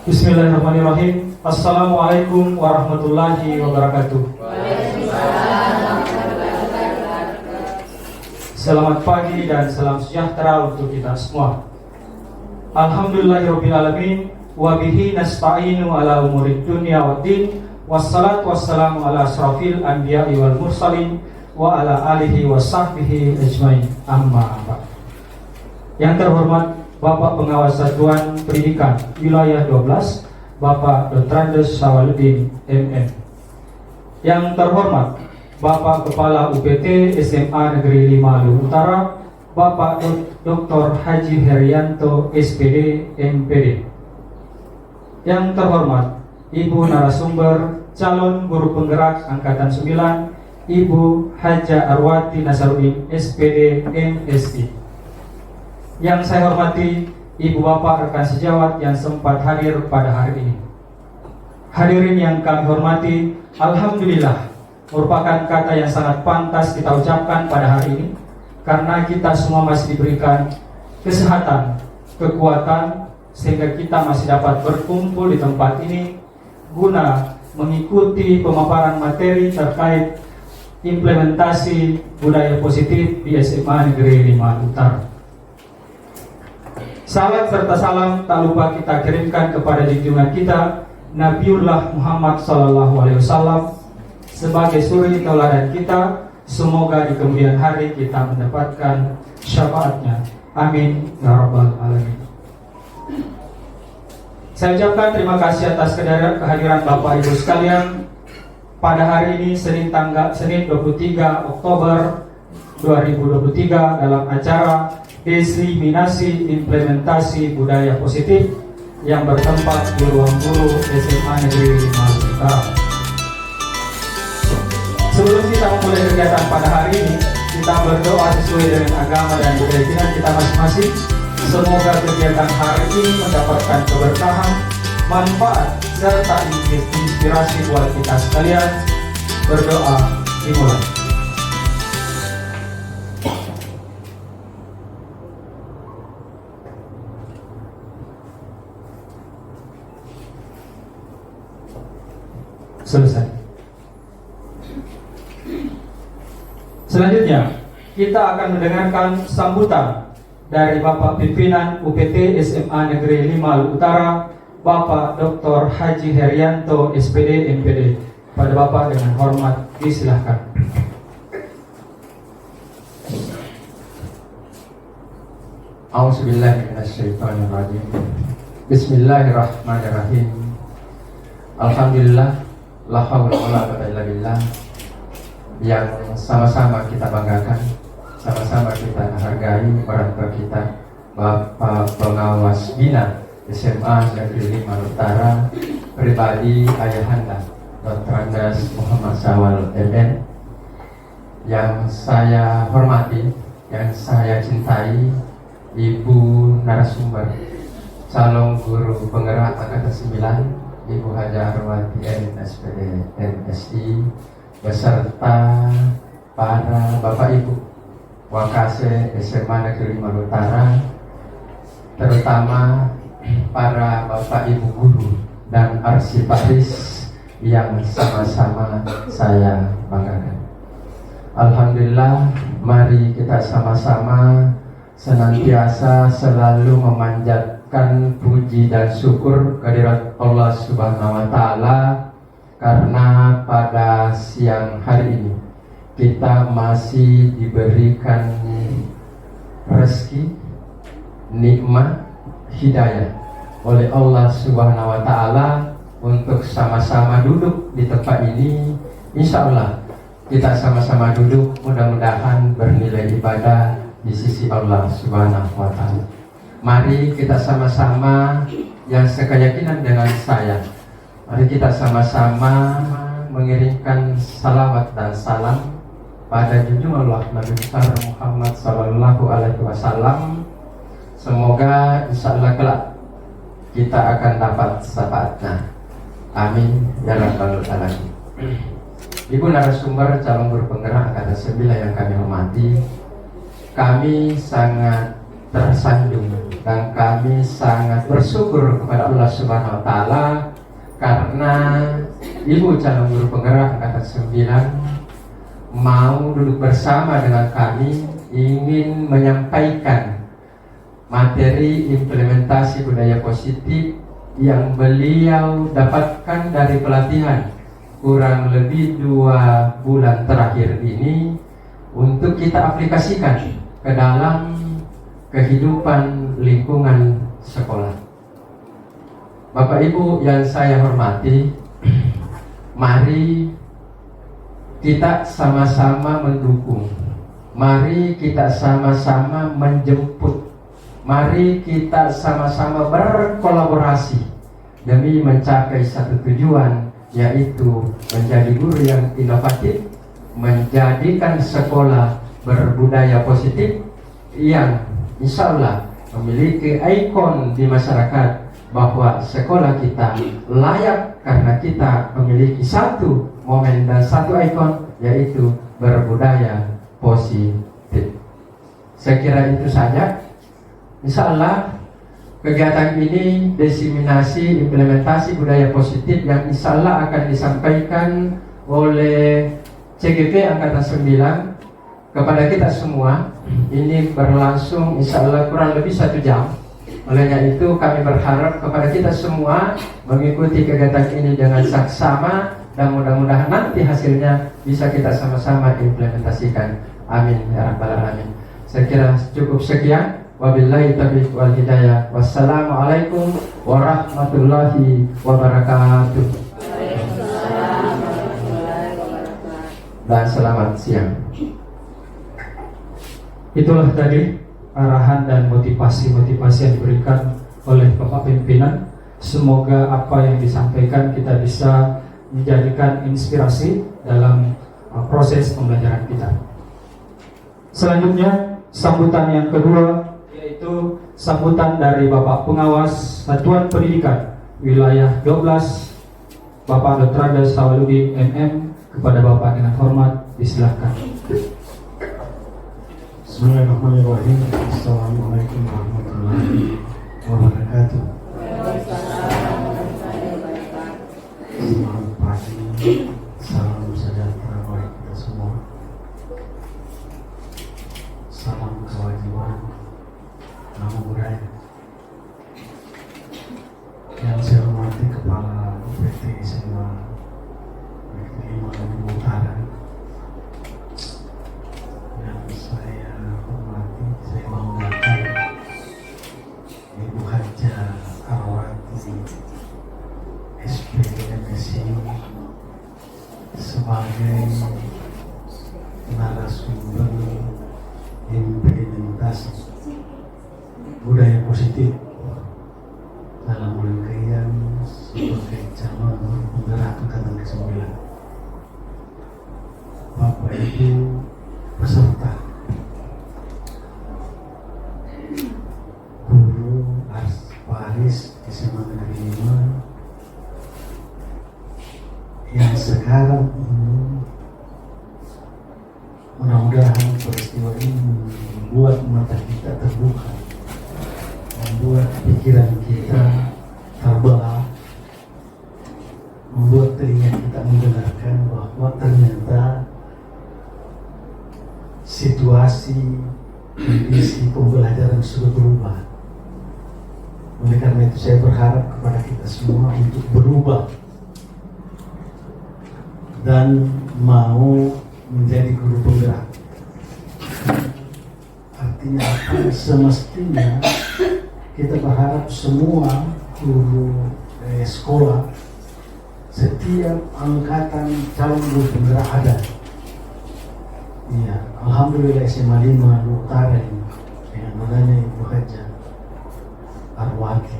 Bismillahirrahmanirrahim. Assalamualaikum warahmatullahi wabarakatuh. Selamat pagi dan salam sejahtera untuk kita semua. Alhamdulillahirrabbilalamin. Wabihi nasta'inu ala umurid dunya waddin. Wassalatu wassalamu ala asrafil anbiya'i wal mursalin wa ala alihi wa sahbihi ajmain. Amma ba'd. Yang terhormat Bapak Pengawas Satuan Pendidikan Wilayah 12, Bapak Dr. Andes Sawaludin MM. Yang terhormat Bapak Kepala UPT SMA Negeri 5 Luhut Utara, Bapak Dr. Haji Herianto SPD MPD. Yang terhormat Ibu narasumber calon guru penggerak Angkatan 9, Ibu Haja Arwati Nasaruddin SPD MSI. Yang saya hormati Ibu Bapak rekan sejawat yang sempat hadir pada hari ini. Hadirin yang kami hormati, Alhamdulillah merupakan kata yang sangat pantas kita ucapkan pada hari ini, karena kita semua masih diberikan kesehatan, kekuatan, sehingga kita masih dapat berkumpul di tempat ini guna mengikuti pemaparan materi terkait implementasi budaya positif di SMA Negeri 5 Utara. Salam serta salam tak lupa kita kirimkan kepada junjungan kita Nabiullah Muhammad SAW sebagai suri tauladan kita. Semoga di kemudian hari kita mendapatkan syafaatnya. Amin ya rabbal alamin. Saya ucapkan terima kasih atas kehadiran Bapak Ibu sekalian pada hari ini Senin 23 Oktober 2023 dalam acara diseminasi implementasi budaya positif yang bertempat di ruang guru SMA Negeri 5 Utara. Sebelum kita memulai kegiatan pada hari ini, kita berdoa sesuai dengan agama dan keyakinan kita masing-masing. Semoga kegiatan hari ini mendapatkan keberkahan, manfaat, serta inspirasi buat kita sekalian. Berdoa dimulai. Selesai. Selanjutnya kita akan mendengarkan sambutan dari Bapak Pimpinan UPT SMA Negeri 5 Luhut Utara, Bapak Dr. Haji Herianto SPD MPD. Pada Bapak dengan hormat disilahkan. A'udzubillahiminasyaitonirrajim. Bismillahirrahmanirrahim. Alhamdulillah, la haula wala quwwata illa billah. Yang sama-sama kita banggakan, sama-sama kita hargai orang tua kita, Bapak Pengawas Bina SMA Negeri 5 Utara, pribadi ayahanda Dr. Andes Muhammad Sawal MM. Yang saya hormati, yang saya cintai, Ibu narasumber calon guru penggerak Angkatan 9, Ibu Haja Arwati SPD MSI, beserta para Bapak Ibu Wakase SMA Negeri 5 Utara, terutama para Bapak Ibu guru dan arsiparis yang sama-sama saya banggakan. Alhamdulillah, mari kita sama-sama senantiasa selalu memanjatkan puji dan syukur kehadirat Allah Subhanahu wa Ta'ala, karena pada siang hari ini kita masih diberikan rezeki, nikmat, hidayah oleh Allah Subhanahu wa Ta'ala untuk sama-sama duduk di tempat ini. Insya Allah kita sama-sama duduk, mudah-mudahan bernilai ibadah di sisi Allah Subhanahu wa Ta'ala. Mari kita sama-sama yang sekeyakinan dengan saya, mari kita sama-sama mengirimkan salawat dan salam pada junjungan Allah Nabi besar Muhammad Sallallahu Alaihi Wasallam. Semoga insya Allah kelak kita akan dapat syafaatnya. Amin ya rabbal alamin. Ibu narasumber calon guru penggerak Angkatan 9 yang kami hormati, kami sangat tersanjung, dan kami sangat bersyukur kepada Allah Subhanahu wa taala karena Ibu calon guru penggerak angkatan 9 mau duduk bersama dengan kami ingin menyampaikan materi implementasi budaya positif yang beliau dapatkan dari pelatihan kurang lebih 2 bulan terakhir ini untuk kita aplikasikan ke dalam kehidupan lingkungan sekolah. Bapak Ibu yang saya hormati, mari kita sama-sama mendukung, mari kita sama-sama menjemput, mari kita sama-sama berkolaborasi demi mencapai satu tujuan, yaitu menjadi guru yang inovatif, menjadikan sekolah berbudaya positif yang insya Allah memiliki ikon di masyarakat bahwa sekolah kita layak karena kita memiliki satu momen dan satu ikon, yaitu berbudaya positif. Saya kira itu saja. Insya Allah kegiatan ini diseminasi implementasi budaya positif yang insya Allah akan disampaikan oleh CGP Angkatan 9 kepada kita semua. Ini berlangsung insya Allah kurang lebih 1 jam. Olehnya itu kami berharap kepada kita semua mengikuti kegiatan ini dengan saksama, dan mudah-mudahan nanti hasilnya bisa kita sama-sama implementasikan. Amin ya rabbal alamin. Saya kira cukup sekian. Wabillahi taufiq wal hidayah. Wassalamualaikum warahmatullahi wabarakatuh. Dan selamat siang. Itulah tadi arahan dan motivasi-motivasi yang diberikan oleh Bapak Pimpinan. Semoga apa yang disampaikan kita bisa menjadikan inspirasi dalam proses pembelajaran kita. Selanjutnya, sambutan yang kedua yaitu sambutan dari Bapak Pengawas Satuan Pendidikan Wilayah 12, Bapak Dr. Andes Sawaludin MM. Kepada Bapak dengan hormat disilahkan. Bismillahirrahmanirrahim. Assalamualaikum warahmatullahi wabarakatuh. Selamat pagi, salam sejahtera bagi kita semua. Salam kewajiban, nama budaya. Yang saya hormati Kepala UPT SMA Negeri Utara, yang saya hormati, saya banggakan Ibu Haja Arwati SPMSI sebagai narasumber implementasi budaya positif dalam rangkaian sebagai calon penggerak angkatan ke-9. Bapak Ibu peserta, guru Paris SMA Negeri 5 yang sekarang ini, mudah-mudahan peristiwa ini membuat mata kita terbuka, membuat pikiran kita terbelah, membuat telinga kita mendengarkan bahwa ternyata situasi kondisi pembelajaran sudah berubah. Oleh karena itu saya berharap kepada kita semua untuk berubah dan mau menjadi guru penggerak. Artinya apa? Semestinya kita berharap semua guru sekolah, setiap angkatan calon guru penggerak ada. Iya, alhamdulillah SMA 5 Utara ini dengan adanya Ibu Haja Arwati.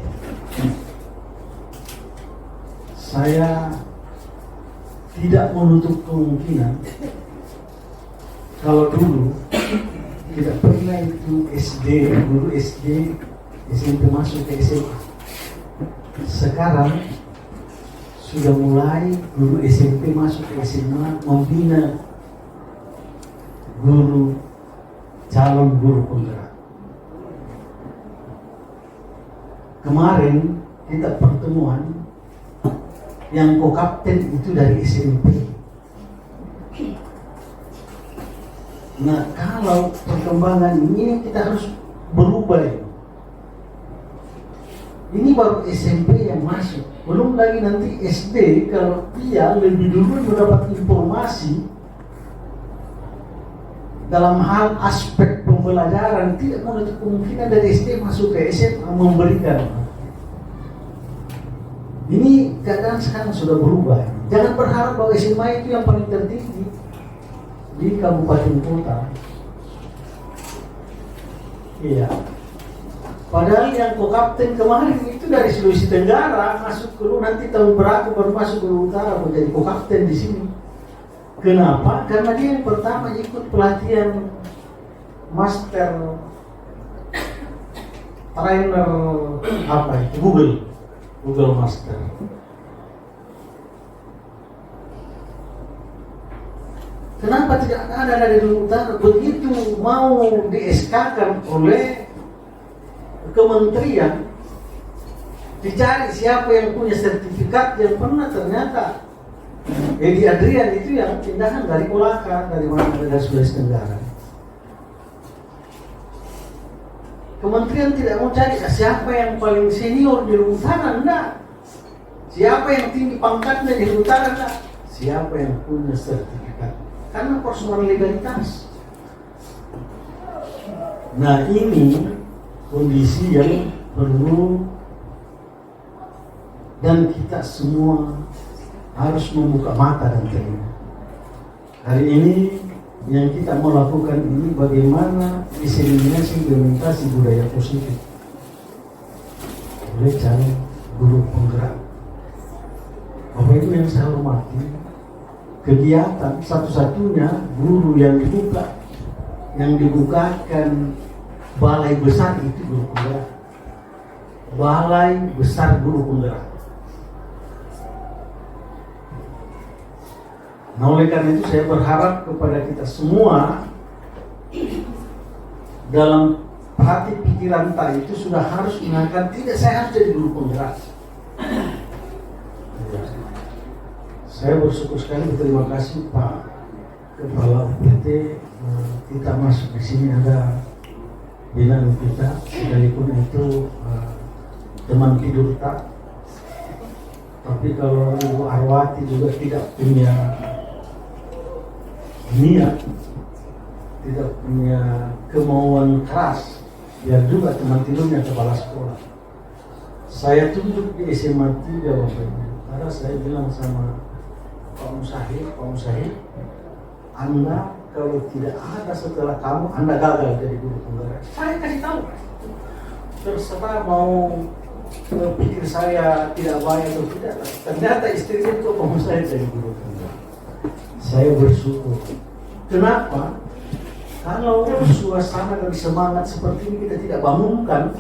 Saya tidak menutup kemungkinan kalau dulu tidak pernah itu guru SD, SMP masuk ke SMA. Sekarang sudah mulai guru SMP masuk ke SMA membina calon guru penggerak. kemarin kita pertemuan yang co-kapten itu dari SMP. Nah, kalau perkembangan ini kita harus berubah. Ini baru SMP yang masuk, belum lagi nanti SD. Kalau dia lebih dulu mendapat informasi dalam hal aspek pembelajaran, tidak menutup kemungkinan dari SD masuk ke SMA memberikan. Ini keadaan sekarang sudah berubah. Jangan berharap bahwa SMA itu yang paling tertinggi di kabupaten kota. Iya. Padahal yang co-kapten kemarin itu dari Sulawesi Tenggara masuk ke nanti tahun berapa baru masuk ke utara menjadi co-kapten di sini. Kenapa? Karena dia yang pertama ikut pelatihan master trainer apa itu Google Master. Kenapa tidak ada dari utara? Begitu mau di-SK-kan oleh kementerian, dicari siapa yang punya sertifikat yang pernah, ternyata Edi Adrian itu yang pindahan dari Kolaka, dari mana, dari Sulawesi Tenggara. Kementerian tidak mau cari siapa yang paling senior di utara, enggak. Siapa yang tinggi pangkatnya di utara, enggak. Siapa yang punya sertifikat. Karena persoalan legalitas. Nah, ini kondisi yang perlu dan kita semua harus membuka mata dan telinga. Hari ini yang kita mau lakukan ini bagaimana diseminasi implementasi budaya positif oleh calon guru penggerak. Bapak Ibu yang saya hormati, kegiatan satu-satunya guru yang dibukakan balai besar itu guru penggerak. Balai besar guru penggerak. Nah, oleh karena itu saya berharap kepada kita semua dalam hati pikiran kita itu sudah harus mengangkat, tidak saya harus jadi guru penggerak. Saya bersyukur sekali, berterima kasih Pak Kepala UPT, kita masuk di sini ada binaan kita, sekalipun itu teman tidur tak. Tapi kalau Ibu Arwati juga tidak punya niat, tidak punya kemauan keras, biar juga teman tidurnya kepala sekolah. Saya tunjuk di SMA 3 Bapak Ibu, karena saya bilang sama Pak Musahid, Anda kalau tidak ada setelah kamu, Anda gagal jadi guru penggerak. Saya kasih tahu, terserah mau pikir saya tidak baik atau tidak. Ternyata istrinya itu Pak Musahid jadi guru penggerak. Saya bersyukur. Kenapa? Kalau suasana dan semangat seperti ini kita tidak bangunkan,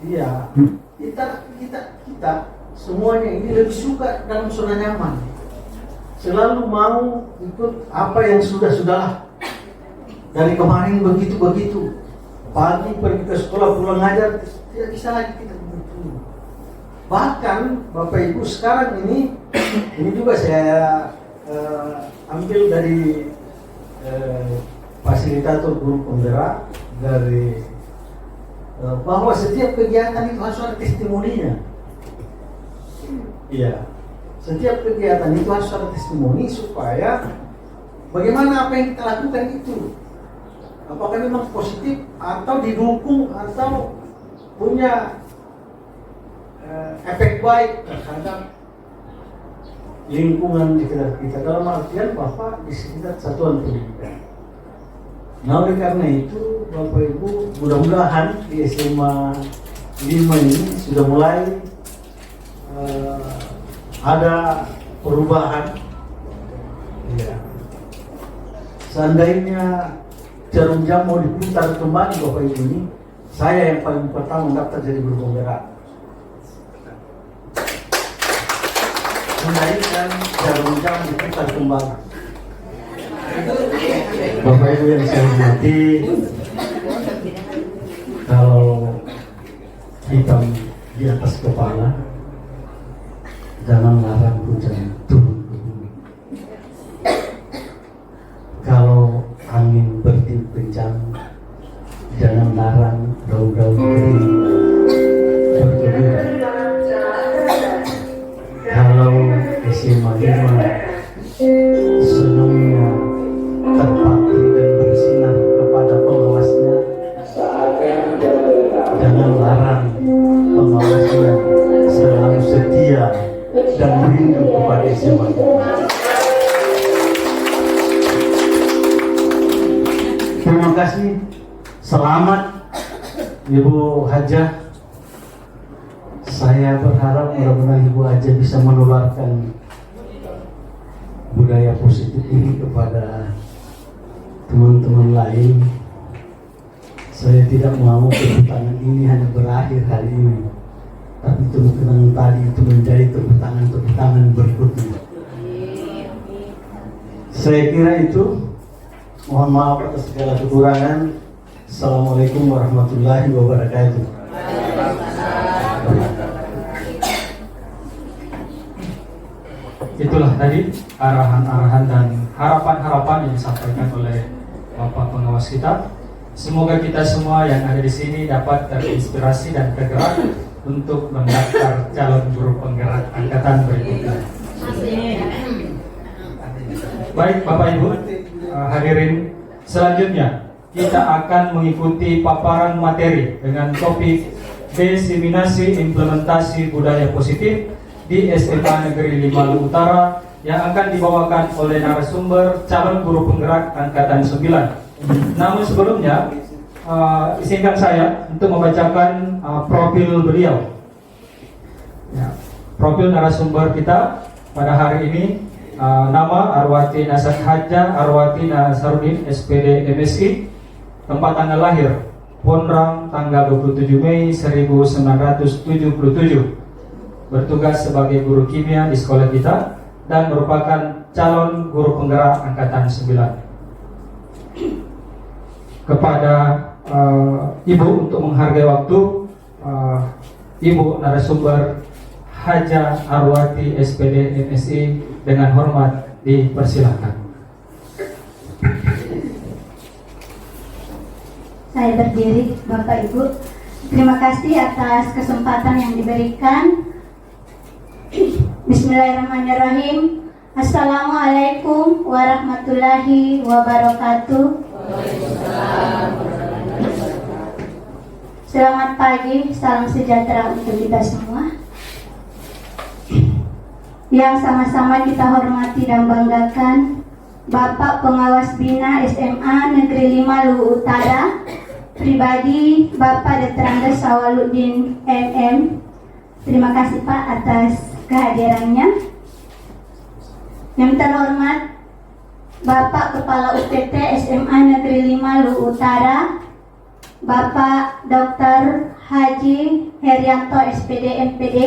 ya kita semuanya ini lebih suka dalam zona nyaman. Selalu mau ikut apa yang sudah-sudah. Dari kemarin begitu. Pagi pergi ke sekolah, pulang ngajar, tidak bisa lagi kita begitu. Bahkan Bapak Ibu sekarang ini juga saya ambil dari fasilitator guru penggerak dari bahwa setiap kegiatan itu harus ada testimoninya. Iya, setiap kegiatan itu harus ada testimoni supaya bagaimana apa yang kita lakukan itu, apakah memang positif atau didukung atau punya efek baik terhadap lingkungan di sekitar kita, dalam artian Bapak di sekitar satuan pendidikan. Nah, oleh karena itu Bapak Ibu, mudah-mudahan di SMA 5 ini sudah mulai ada perubahan. Ya. Seandainya jarum jam mau diputar kembali Bapak Ibu ini, saya yang paling pertama mendaftar jadi guru penggerak. Menaikkan jarum jam diputar kembali. Bapak Ibu yang saya hormati, kalau hitam di atas kepala, jangan larang hujan turun ke bumi. Kalau angin bertiup kencang, jangan larang daun-daun kering berguguran. Kalau SMA 5 senyumnya terpatri dan bersinar kepada pengawasnya, jangan larang pengawasnya selalu setia dan rindu kepada SMA 5. Terima kasih. Selamat Ibu Hajah. Saya berharap mudah-mudahan Ibu Hajah bisa menularkan budaya positif ini kepada teman-teman lain. Saya tidak mau tepuk-tangan ini hanya berakhir hari ini, tapi tepuk-tangan tadi itu menjadi tepuk-tangan berikutnya. Saya kira itu. Mohon maaf atas segala kekurangan. Assalamualaikum warahmatullahi wabarakatuh. Itulah tadi arahan-arahan dan harapan-harapan yang disampaikan oleh Bapak Pengawas kita. Semoga kita semua yang ada di sini dapat terinspirasi dan tergerak untuk mendaftar calon guru penggerak angkatan berikutnya. Baik Bapak Ibu, hadirin, selanjutnya kita akan mengikuti paparan materi dengan topik Diseminasi Implementasi Budaya Positif di SMA Negeri 5 Luwu Utara yang akan dibawakan oleh narasumber calon guru penggerak angkatan 9. Namun sebelumnya izinkan saya untuk membacakan profil beliau. Ya, profil narasumber kita pada hari ini. Nama Arwati Nasar Haja Arwati Nasarudin SPD MSI. Tempat tanggal lahir Ponrang tanggal 27 Mei 1977. Bertugas sebagai guru kimia di sekolah kita dan merupakan calon guru penggerak angkatan 9. Kepada Ibu untuk menghargai waktu, Ibu narasumber Haja Arwati SPD MSI dengan hormat dipersilakan. Saya berdiri, Bapak Ibu. Terima kasih atas kesempatan yang diberikan. Bismillahirrahmanirrahim. Assalamualaikum warahmatullahi wabarakatuh. Selamat pagi, salam sejahtera untuk kita semua. Yang sama-sama kita hormati dan banggakan Bapak Pengawas Bina SMA Negeri 5 Luwu Utara, pribadi Bapak Dr. Andes Awaludin MM. Terima kasih Pak atas kehadirannya. Yang terhormat Bapak Kepala UPT SMA Negeri 5 Luwu Utara, Bapak Dr. Haji Herianto SPD MPD.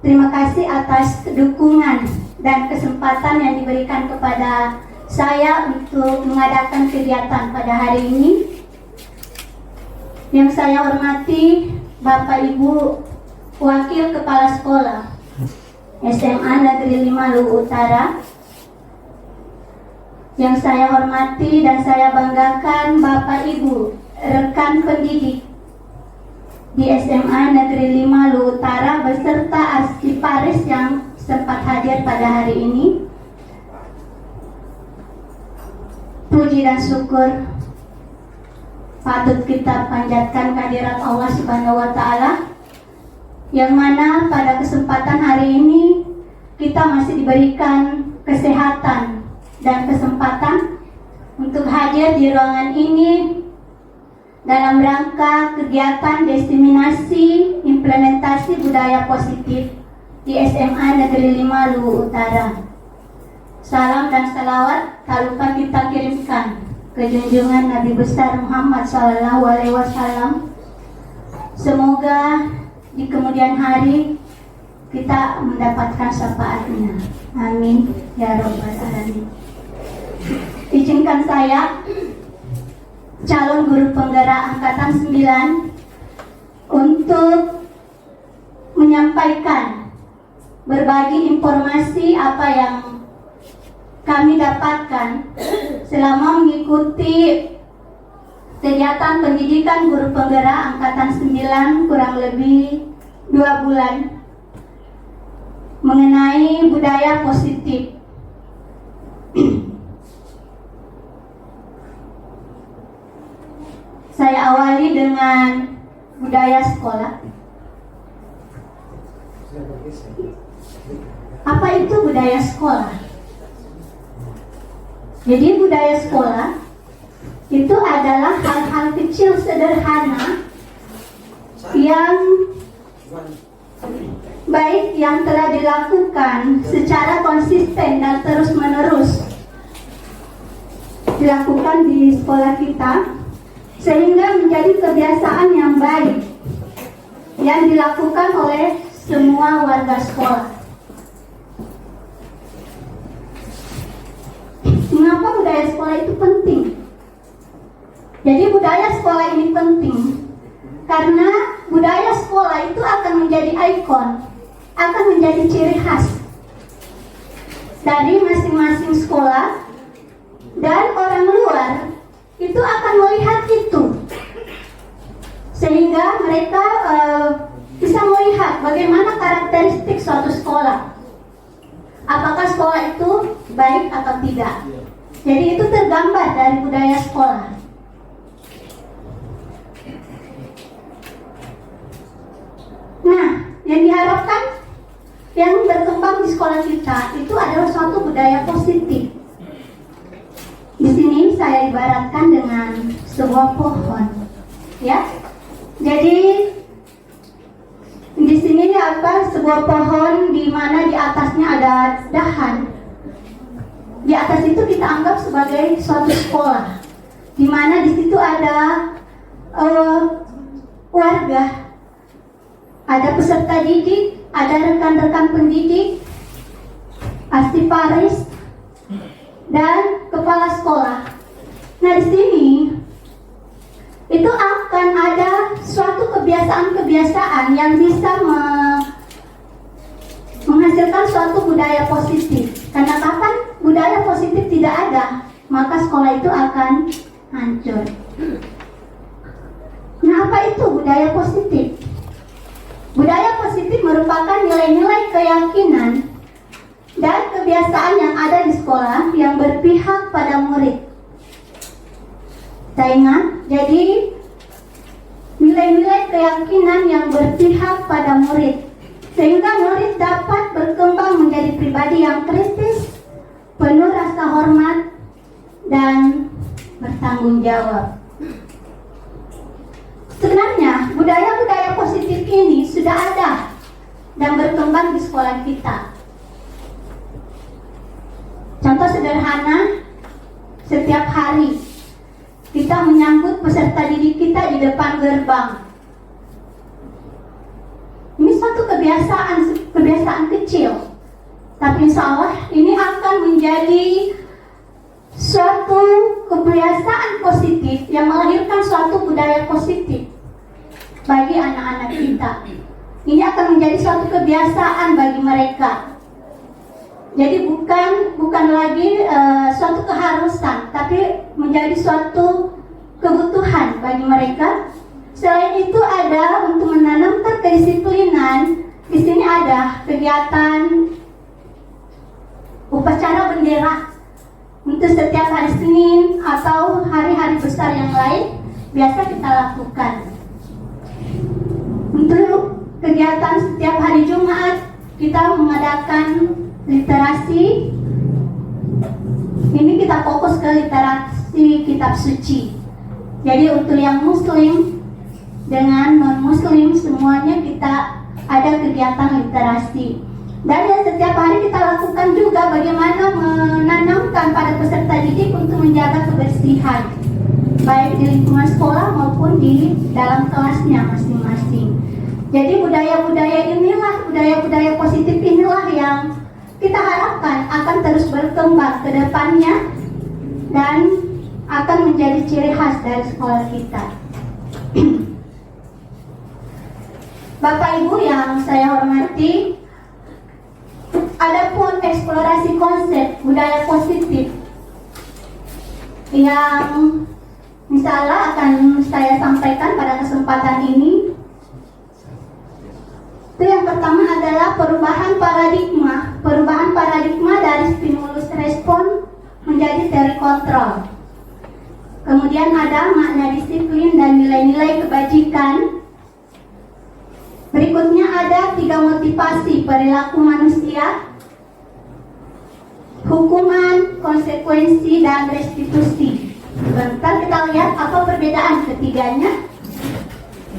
Terima kasih atas dukungan dan kesempatan yang diberikan kepada saya untuk mengadakan kegiatan pada hari ini. Yang saya hormati Bapak Ibu Wakil Kepala Sekolah SMA Negeri 5 Luwu Utara. Yang saya hormati dan saya banggakan Bapak Ibu rekan pendidik di SMA Negeri 5 Luwu Utara beserta arsiparis yang sempat hadir pada hari ini. Puji dan syukur patut kita panjatkan kehadirat Allah Subhanahu wa Ta'ala, yang mana pada kesempatan hari ini kita masih diberikan kesehatan dan kesempatan untuk hadir di ruangan ini dalam rangka kegiatan diseminasi implementasi budaya positif di SMA Negeri 5 Luwu Utara. Salam dan salawat tak lupa kita kirimkan ke junjungan Nabi besar Muhammad SAW. Semoga di kemudian hari kita mendapatkan syafaatnya. Amin ya rabbal alamin. Izinkan saya calon guru penggerak angkatan 9 untuk untuk menyampaikan, berbagi informasi apa yang kami dapatkan selama mengikuti kegiatan pendidikan guru penggerak Angkatan 9 kurang lebih 2 bulan mengenai budaya positif. Saya awali dengan budaya sekolah. Apa itu budaya sekolah? Jadi budaya sekolah itu adalah hal-hal kecil sederhana yang baik yang telah dilakukan secara konsisten dan terus-menerus dilakukan di sekolah kita, sehingga menjadi kebiasaan yang baik yang dilakukan oleh semua warga sekolah. Mengapa budaya sekolah itu penting? Jadi budaya sekolah ini penting karena budaya sekolah itu akan menjadi ikon, akan menjadi ciri khas dari masing-masing sekolah, dan orang luar itu akan melihat itu, sehingga mereka bisa melihat bagaimana karakteristik suatu sekolah, apakah sekolah itu baik atau tidak. Jadi itu tergambar dari budaya sekolah. Nah, yang diharapkan yang berkembang di sekolah kita itu adalah suatu budaya positif. Di sini saya ibaratkan dengan sebuah pohon, ya. Jadi di sini sebuah pohon di mana di atasnya ada dahan. Di atas itu kita anggap sebagai suatu sekolah, di mana di situ ada warga, ada peserta didik, ada rekan-rekan pendidik, astiparis, dan kepala sekolah. Nah, di sini itu akan ada suatu kebiasaan-kebiasaan yang bisa menghasilkan suatu budaya positif. Karena kapan budaya positif tidak ada, maka sekolah itu akan hancur. Nah, apa itu budaya positif? Budaya positif merupakan nilai-nilai keyakinan dan kebiasaan yang ada di sekolah yang berpihak pada murid. Saya ingat, jadi nilai-nilai keyakinan yang berpihak pada murid, sehingga murid dapat berkembang menjadi pribadi yang kritis, penuh rasa hormat, dan bertanggung jawab. Sebenarnya budaya-budaya positif ini sudah ada dan berkembang di sekolah kita. Contoh sederhana, setiap hari kita menyambut peserta didik kita di depan gerbang. Ini suatu kebiasaan kecil, tapi insya Allah ini akan menjadi suatu kebiasaan positif yang melahirkan suatu budaya positif bagi anak-anak kita. Ini akan menjadi suatu kebiasaan bagi mereka. Jadi bukan lagi suatu keharusan, tapi menjadi suatu kebutuhan bagi mereka. Selain itu ada untuk menanamkan kedisiplinan. Di sini ada kegiatan upacara bendera untuk setiap hari Senin atau hari-hari besar yang lain biasa kita lakukan. Untuk kegiatan setiap hari Jumat kita mengadakan literasi. Ini kita fokus ke literasi kitab suci. Jadi untuk yang muslim dengan non-muslim semuanya kita ada kegiatan literasi. Dan yang setiap hari kita lakukan juga bagaimana menanamkan pada peserta didik untuk menjaga kebersihan, baik di lingkungan sekolah maupun di dalam kelasnya masing-masing. Jadi budaya-budaya positif inilah yang kita harapkan akan terus berkembang ke depannya dan akan menjadi ciri khas dari sekolah kita. Bapak Ibu yang saya hormati, adapun eksplorasi konsep budaya positif yang insya Allah akan saya sampaikan pada kesempatan ini. Itu yang pertama adalah perubahan paradigma dari stimulus respon menjadi teori kontrol. Kemudian ada makna disiplin dan nilai-nilai kebajikan. Berikutnya ada 3 motivasi perilaku manusia, hukuman, konsekuensi, dan restitusi. Bentar kita lihat apa perbedaan ketiganya.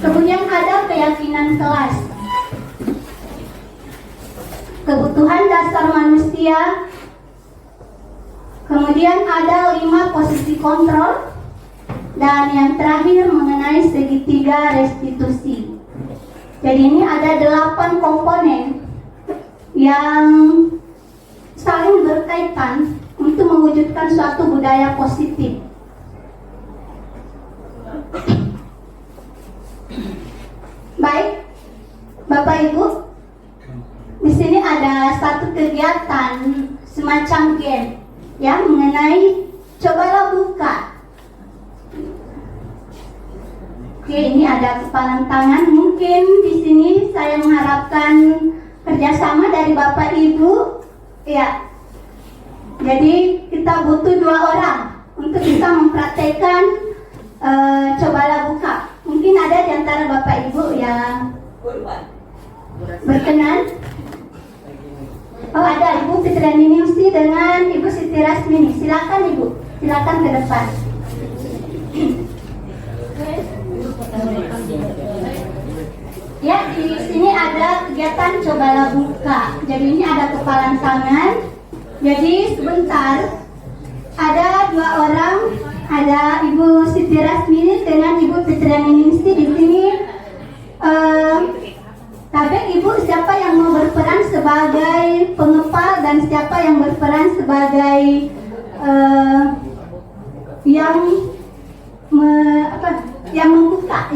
Kemudian ada keyakinan kelas, kebutuhan dasar manusia. Kemudian ada 5 posisi kontrol. Dan yang terakhir mengenai segitiga restitusi. Jadi ini ada 8 komponen yang saling berkaitan untuk mewujudkan suatu budaya positif. Baik, Bapak Ibu, di sini ada satu kegiatan semacam game yang mengenai cobalah buka. Oke, ini ada kepalan tangan. Mungkin di sini saya mengharapkan kerjasama dari Bapak Ibu. Ya, jadi kita butuh 2 orang untuk bisa mempraktekkan cobalah buka. Mungkin ada di antara Bapak Ibu yang berkenan. Oh, ada Ibu Fitriani Ningsi dengan Ibu Siti Rasmini. Silakan Ibu, silakan ke depan. Ya, di sini ada kegiatan cobalah buka. Jadi ini ada kepalan tangan. Jadi sebentar, ada 2 orang, ada Ibu Siti Rasmini dengan Ibu Fitriani Ningsi di sini. Tapi Ibu, siapa yang mau berperan sebagai pengepal dan siapa yang berperan sebagai yang membuka?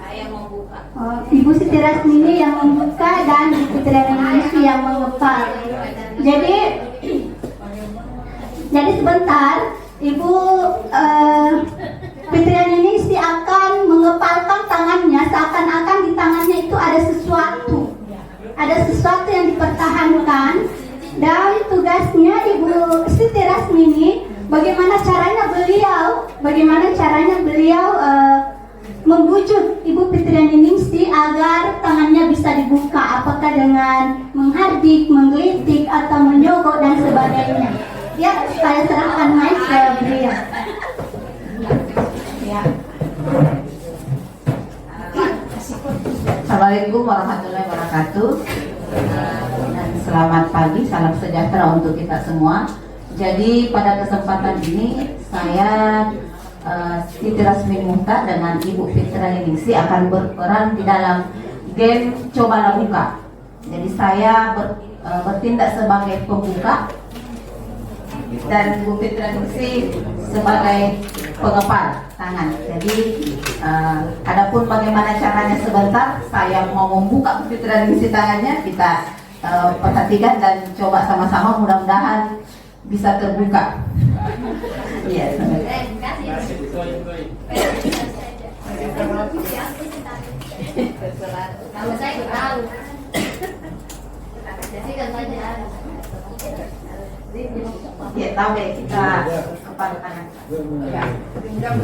Saya membuka. Ibu Siti Rasmini yang membuka dan Ibu Fitriani Ningsi yang mengepal. Jadi sebentar, Ibu Fitriani Ningsi akan mengepalkan tangannya seakan-akan di tangannya itu ada sesuatu yang dipertahankan. Dan tugasnya Ibu Siti Rasmini, bagaimana caranya beliau membujuk Ibu Fitriani Ningsi agar tangannya bisa dibuka, apakah dengan menghardik, menggelitik, atau menyogok dan sebagainya. Ya, saya serahkan mic ke beliau. Ya. Assalamualaikum warahmatullahi wabarakatuh. Dan selamat pagi, salam sejahtera untuk kita semua. Jadi pada kesempatan ini saya Siti Rasmini Muhtar dengan Ibu Fitriani Ningsi akan berperan di dalam game cobalah buka. Jadi saya bertindak sebagai pembuka dan Ibu Fitriani Ningsi sebagai pengepal tangan. Jadi adapun bagaimana caranya sebentar, saya mau membuka Bu Fitriani Ningsi tangannya, kita perhatikan dan coba sama-sama, mudah-mudahan bisa terbuka. Iya, Kalau saya tahu. Ya, tahu deh, kita kepala tangan. Ya. Dengan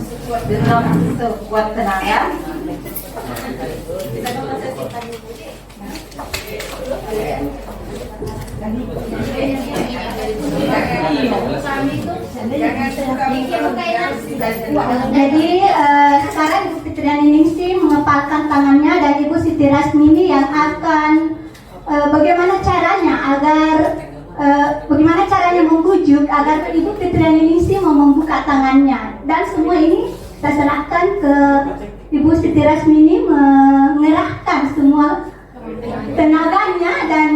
sekuat tenaga. Kita Jadi sekarang Ibu Fitriani Ningsi mengepalkan tangannya dan Ibu Siti Rasmini yang akan bagaimana caranya membujuk agar Ibu Fitriani Ningsi mau membuka tangannya. Dan semua ini saya serahkan ke Ibu Siti Rasmini mengerahkan semua tenaganya dan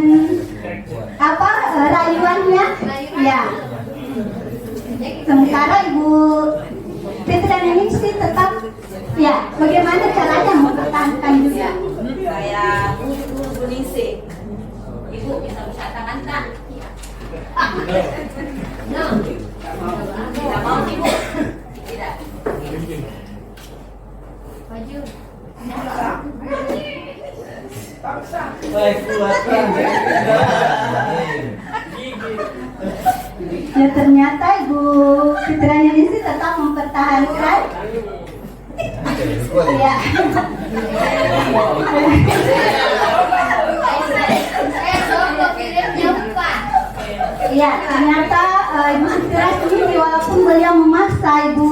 rayuannya. Ya. Sementara Ibu Fitriani Ningsi tetap, ya, bagaimana caranya mempertahankan juga. saya Tidak mau Ibu. Tidak. Ya ternyata Ibu Fitriani ini tetap mempertahankan. Ya. Ya, ternyata Ibu Fitriani walaupun beliau memaksa, Ibu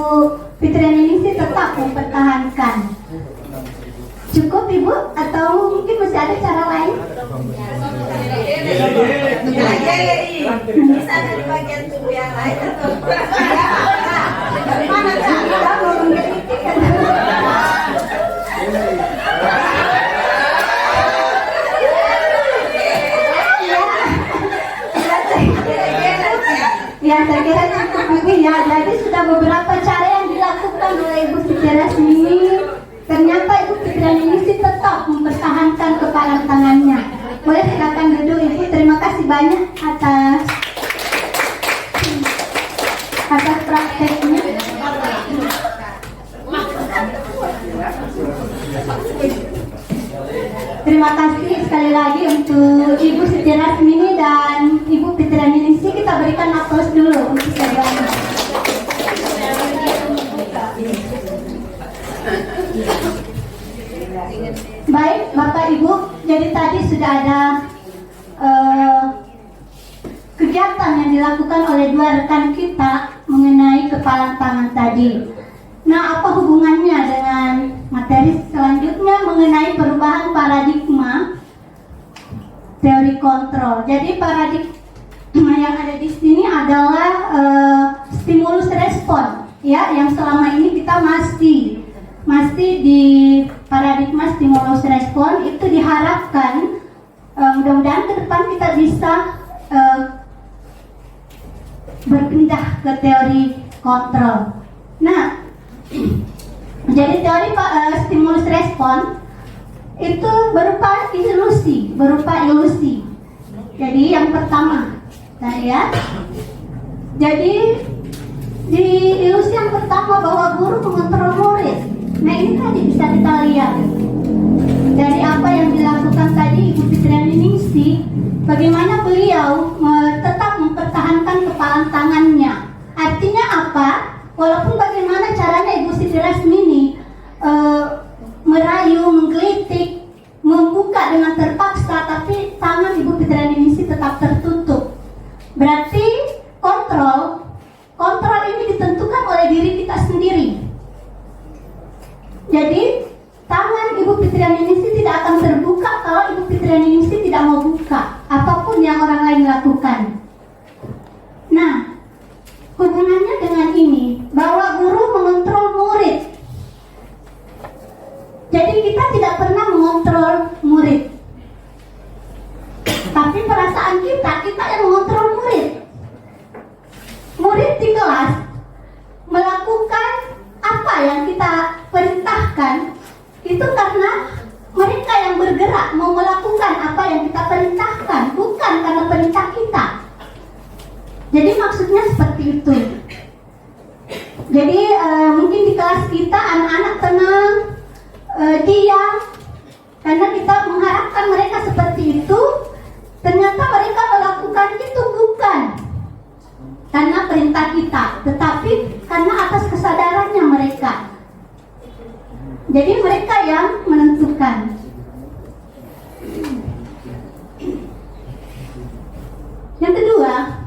Fitriani ini tetap mempertahankan. Cukup Ibu atau mungkin masih ada cara lain? Bisa dari bagian tubuh yang lain atau Mana Kak? Kita mau mengkritik kan? Ya, saya kira cukup Ibu ya. Jadi sudah beberapa cara yang dilakukan oleh Ibu Fitriani. Ternyata Ibu Fitriani ini tetap mempertahankan kepala tangannya. Boleh silakan duduk Ibu. Terima kasih banyak atas prakteknya. Terima kasih sekali lagi untuk Ibu Siti Rasmini dan Ibu Fitriani Ningsih. Kita berikan aplaus dulu untuk keduanya. Baik Bapak Ibu, jadi tadi sudah ada kegiatan yang dilakukan oleh dua rekan kita mengenai kepala tangan tadi. Nah, apa hubungannya dengan materi selanjutnya mengenai perubahan paradigma teori kontrol? Jadi paradigma yang ada di sini adalah stimulus respon, ya, yang selama ini kita masih di paradigma stimulus respon. Itu diharapkan mudah-mudahan ke depan kita bisa berpindah ke teori kontrol. Nah, jadi teori stimulus respon itu berupa ilusi. Jadi yang pertama, nah ya, jadi di ilusi yang pertama bahwa guru mengontrol murid. Nah ini tadi bisa kita lihat dari apa yang dilakukan tadi Ibu Fitriani Ningsih, bagaimana beliau tetap mempertahankan kepala tangannya. Artinya apa? Walaupun bagaimana caranya Ibu Siti Rasmini merayu, menggelitik, membuka dengan terpaksa, tapi tangan Ibu Fitriani Ningsih tetap tertutup. Berarti kontrol ini ditentukan oleh diri kita sendiri. Jadi tangan Ibu Fitriani Ningsih tidak akan terbuka kalau Ibu Fitriani Ningsih tidak mau buka apapun yang orang lain lakukan. Nah, hubungannya dengan ini, bahwa guru mengontrol murid. Jadi kita tidak pernah mengontrol murid, tapi perasaan kita yang mengontrol murid. Murid di kelas melakukan apa yang kita perintahkan itu karena mereka yang bergerak mau melakukan apa yang kita perintahkan, bukan karena perintah kita. Jadi maksudnya seperti itu. Jadi mungkin di kelas kita anak-anak tenang, diam, karena kita mengharapkan mereka seperti itu. Ternyata mereka melakukan itu bukan karena perintah kita, tetapi karena atas kesadarannya mereka. Jadi mereka yang menentukan. Yang kedua,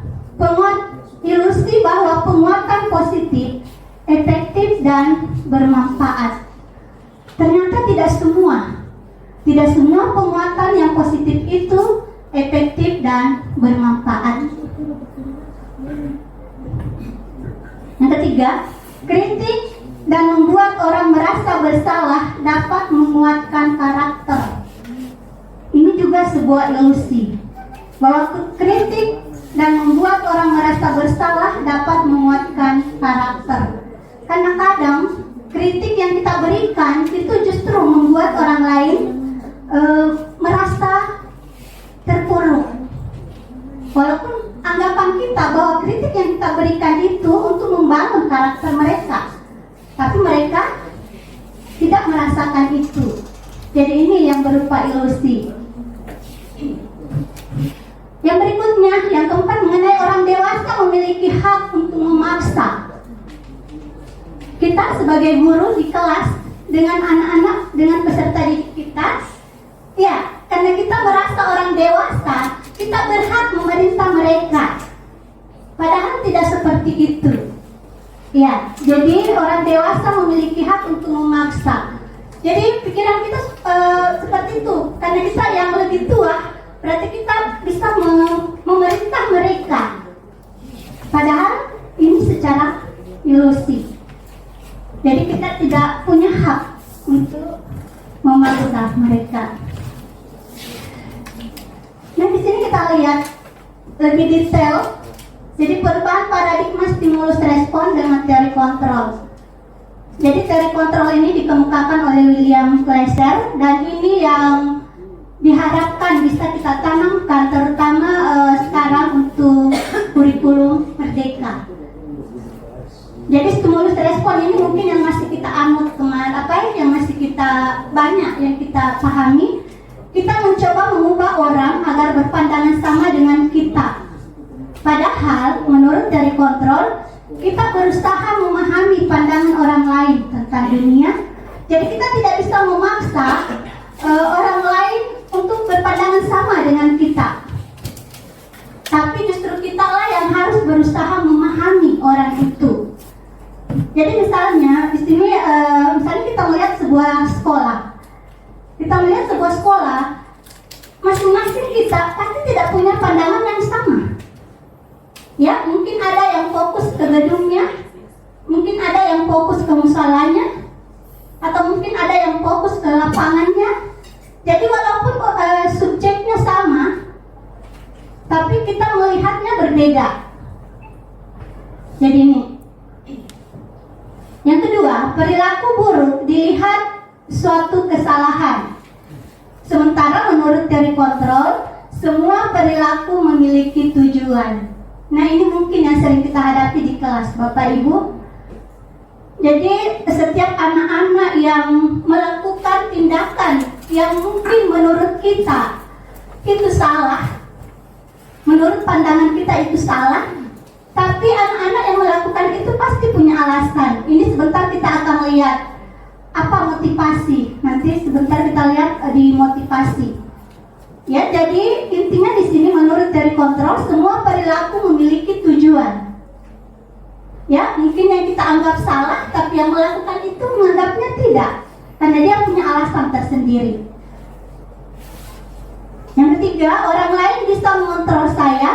ilusi bahwa penguatan positif, efektif dan bermanfaat. Ternyata tidak semua penguatan yang positif itu efektif dan bermanfaat. Yang ketiga, kritik dan membuat orang merasa bersalah dapat menguatkan karakter. Ini juga sebuah ilusi bahwa kritik dan membuat orang merasa bersalah dapat menguatkan karakter. Karena kadang kritik yang kita berikan itu justru membuat orang lain merasa terpuruk. Walaupun anggapan kita kita bahwa kritik yang kita berikan itu untuk membangun karakter mereka, tapi mereka tidak merasakan itu. Jadi ini yang berupa ilusi. Yang berikutnya, yang keempat, mengenai orang dewasa memiliki hak untuk memaksa. Kita sebagai guru di kelas dengan anak-anak, dengan peserta didik kita, ya, karena kita merasa orang dewasa, kita berhak memerintah mereka. Padahal tidak seperti itu. Ya, jadi orang dewasa memiliki hak untuk memaksa. Jadi pikiran kita seperti itu. Karena kita yang lebih tua, berarti kita bisa memerintah mereka. Padahal ini secara ilusi. Jadi kita tidak punya hak untuk memaksa mereka. Nah, di sini kita lihat lebih detail. Jadi perubahan paradigma stimulus respon dengan teori kontrol. Jadi teori kontrol ini dikemukakan oleh William Glasser, dan ini yang diharapkan bisa kita tanamkan terutama sekarang untuk kurikulum merdeka. Jadi stimulus respon ini mungkin yang masih kita anut yang masih kita banyak yang kita pahami. Kita mencoba mengubah orang agar berpandangan sama dengan kita. Padahal menurut teori kontrol, kita berusaha memahami pandangan orang lain tentang dunia. Jadi kita tidak bisa memaksa orang lain untuk berpandangan sama dengan kita. Tapi justru kitalah yang harus berusaha memahami orang itu. Jadi misalnya di sini, misalnya kita melihat sebuah sekolah. Kita melihat sebuah sekolah, masing-masing kita pasti tidak punya pandangan yang sama. Ya, mungkin ada yang fokus ke gedungnya, mungkin ada yang fokus ke musolanya, atau mungkin ada yang fokus ke lapangannya. Jadi walaupun subjeknya sama, tapi kita melihatnya berbeda. Jadi ini. Yang kedua, perilaku buruk dilihat suatu kesalahan. Sementara menurut teori kontrol, semua perilaku memiliki tujuan. Nah, ini mungkin yang sering kita hadapi di kelas, Bapak Ibu. Jadi setiap anak-anak yang melakukan tindakan yang mungkin menurut kita itu salah, menurut pandangan kita itu salah, tapi anak-anak yang melakukan itu pasti punya alasan. Ini sebentar kita akan lihat apa motivasi. Nanti sebentar kita lihat di motivasi. Ya, jadi intinya di sini menurut teori kontrol, semua perilaku memiliki tujuan. Ya, mungkin yang kita anggap salah, tapi yang melakukan itu menganggapnya tidak, karena dia punya alasan tersendiri. Yang ketiga, orang lain bisa mengontrol saya.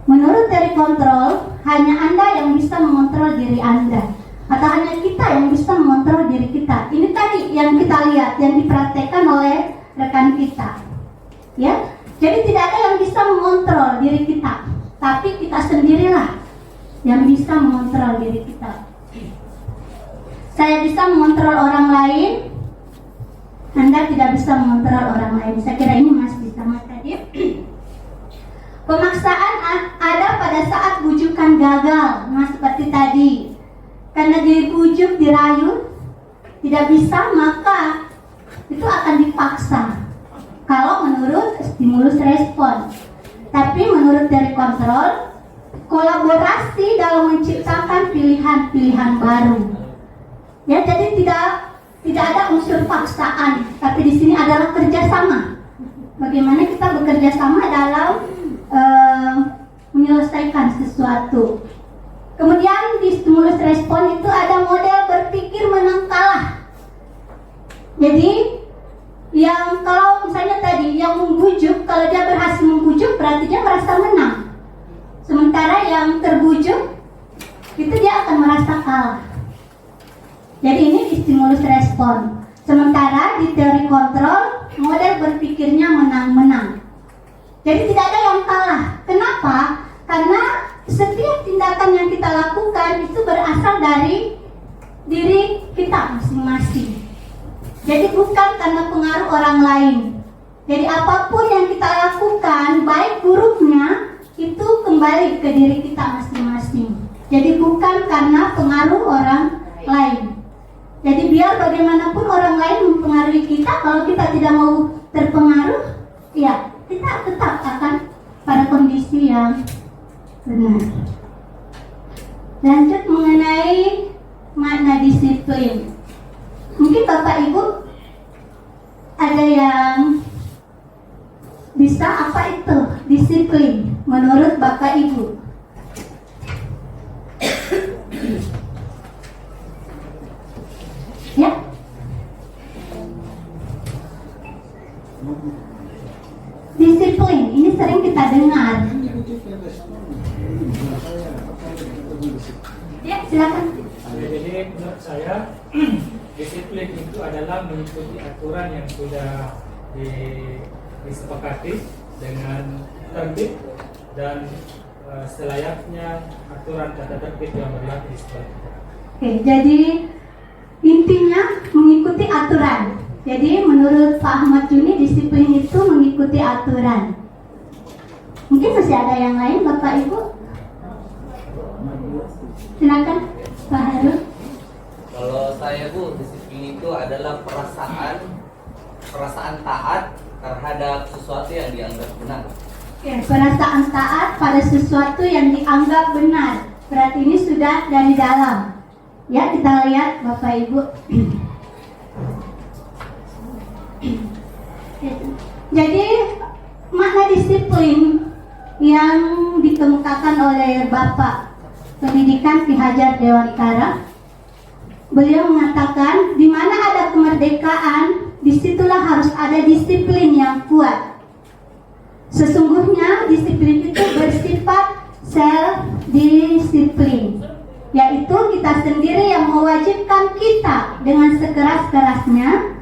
Menurut teori kontrol, hanya Anda yang bisa mengontrol diri Anda, atau hanya kita yang bisa mengontrol diri kita. Ini tadi yang kita lihat, yang dipraktekkan oleh rekan kita. Ya, jadi tidak ada yang bisa mengontrol diri kita, tapi kita sendirilah yang bisa mengontrol diri kita. Saya bisa mengontrol orang lain, Anda tidak bisa mengontrol orang lain. Saya kira ini masih sama tadi. Pemaksaan ada pada saat bujukan gagal. Nah, seperti tadi, karena dibujuk, dirayu, tidak bisa, maka itu akan dipaksa kalau menurut stimulus respon. Tapi menurut teori kontrol, kolaborasi dalam menciptakan pilihan-pilihan baru. Ya, jadi tidak ada unsur paksaan, tapi di sini adalah kerjasama. Bagaimana kita bekerja sama dalam menyelesaikan sesuatu. Kemudian di stimulus respon itu ada model berpikir menang kalah. Jadi yang kalau misalnya tadi yang membujuk, kalau dia berhasil membujuk berarti dia merasa menang. Sementara yang terbujuk itu dia akan merasa kalah. Jadi ini di stimulus respon. Sementara di teori kontrol, model berpikirnya menang-menang. Jadi tidak ada yang kalah. Kenapa? Karena setiap tindakan yang kita lakukan itu berasal dari diri kita masing-masing. Jadi bukan karena pengaruh orang lain. Jadi apapun yang kita lakukan, baik buruknya kembali ke diri kita masing-masing. Jadi bukan karena pengaruh orang lain. Jadi biar bagaimanapun orang lain mempengaruhi kita, kalau kita tidak mau terpengaruh, ya kita tetap akan pada kondisi yang benar. Lanjut mengenai makna disiplin. Mungkin Bapak Ibu ada yang bisa apa itu disiplin menurut Bapak Ibu? Ya. Disiplin ini sering kita dengar. Ya, silakan. Jadi menurut saya disiplin itu adalah mengikuti aturan yang sudah disepakati dengan tertib dan selayaknya aturan tata tertib yang berlaku di sekolah kita. Oke, jadi intinya mengikuti aturan. Jadi menurut Pak Ahmad Juni disiplin itu mengikuti aturan. Mungkin masih ada yang lain Bapak Ibu? Silakan Pak Harun. Kalau saya Bu, disiplin itu adalah perasaan taat terhadap sesuatu yang dianggap benar. Oke, perasaan taat pada sesuatu yang dianggap benar. Berarti ini sudah dari dalam. Ya, kita lihat Bapak Ibu. Jadi makna disiplin yang dikemukakan oleh Bapak Pendidikan Ki Hajar Dewantara, beliau mengatakan di mana ada kemerdekaan, disitulah harus ada disiplin yang kuat. Sesungguhnya disiplin itu bersifat self-disiplin, yaitu kita sendiri yang mewajibkan kita dengan sekeras-kerasnya.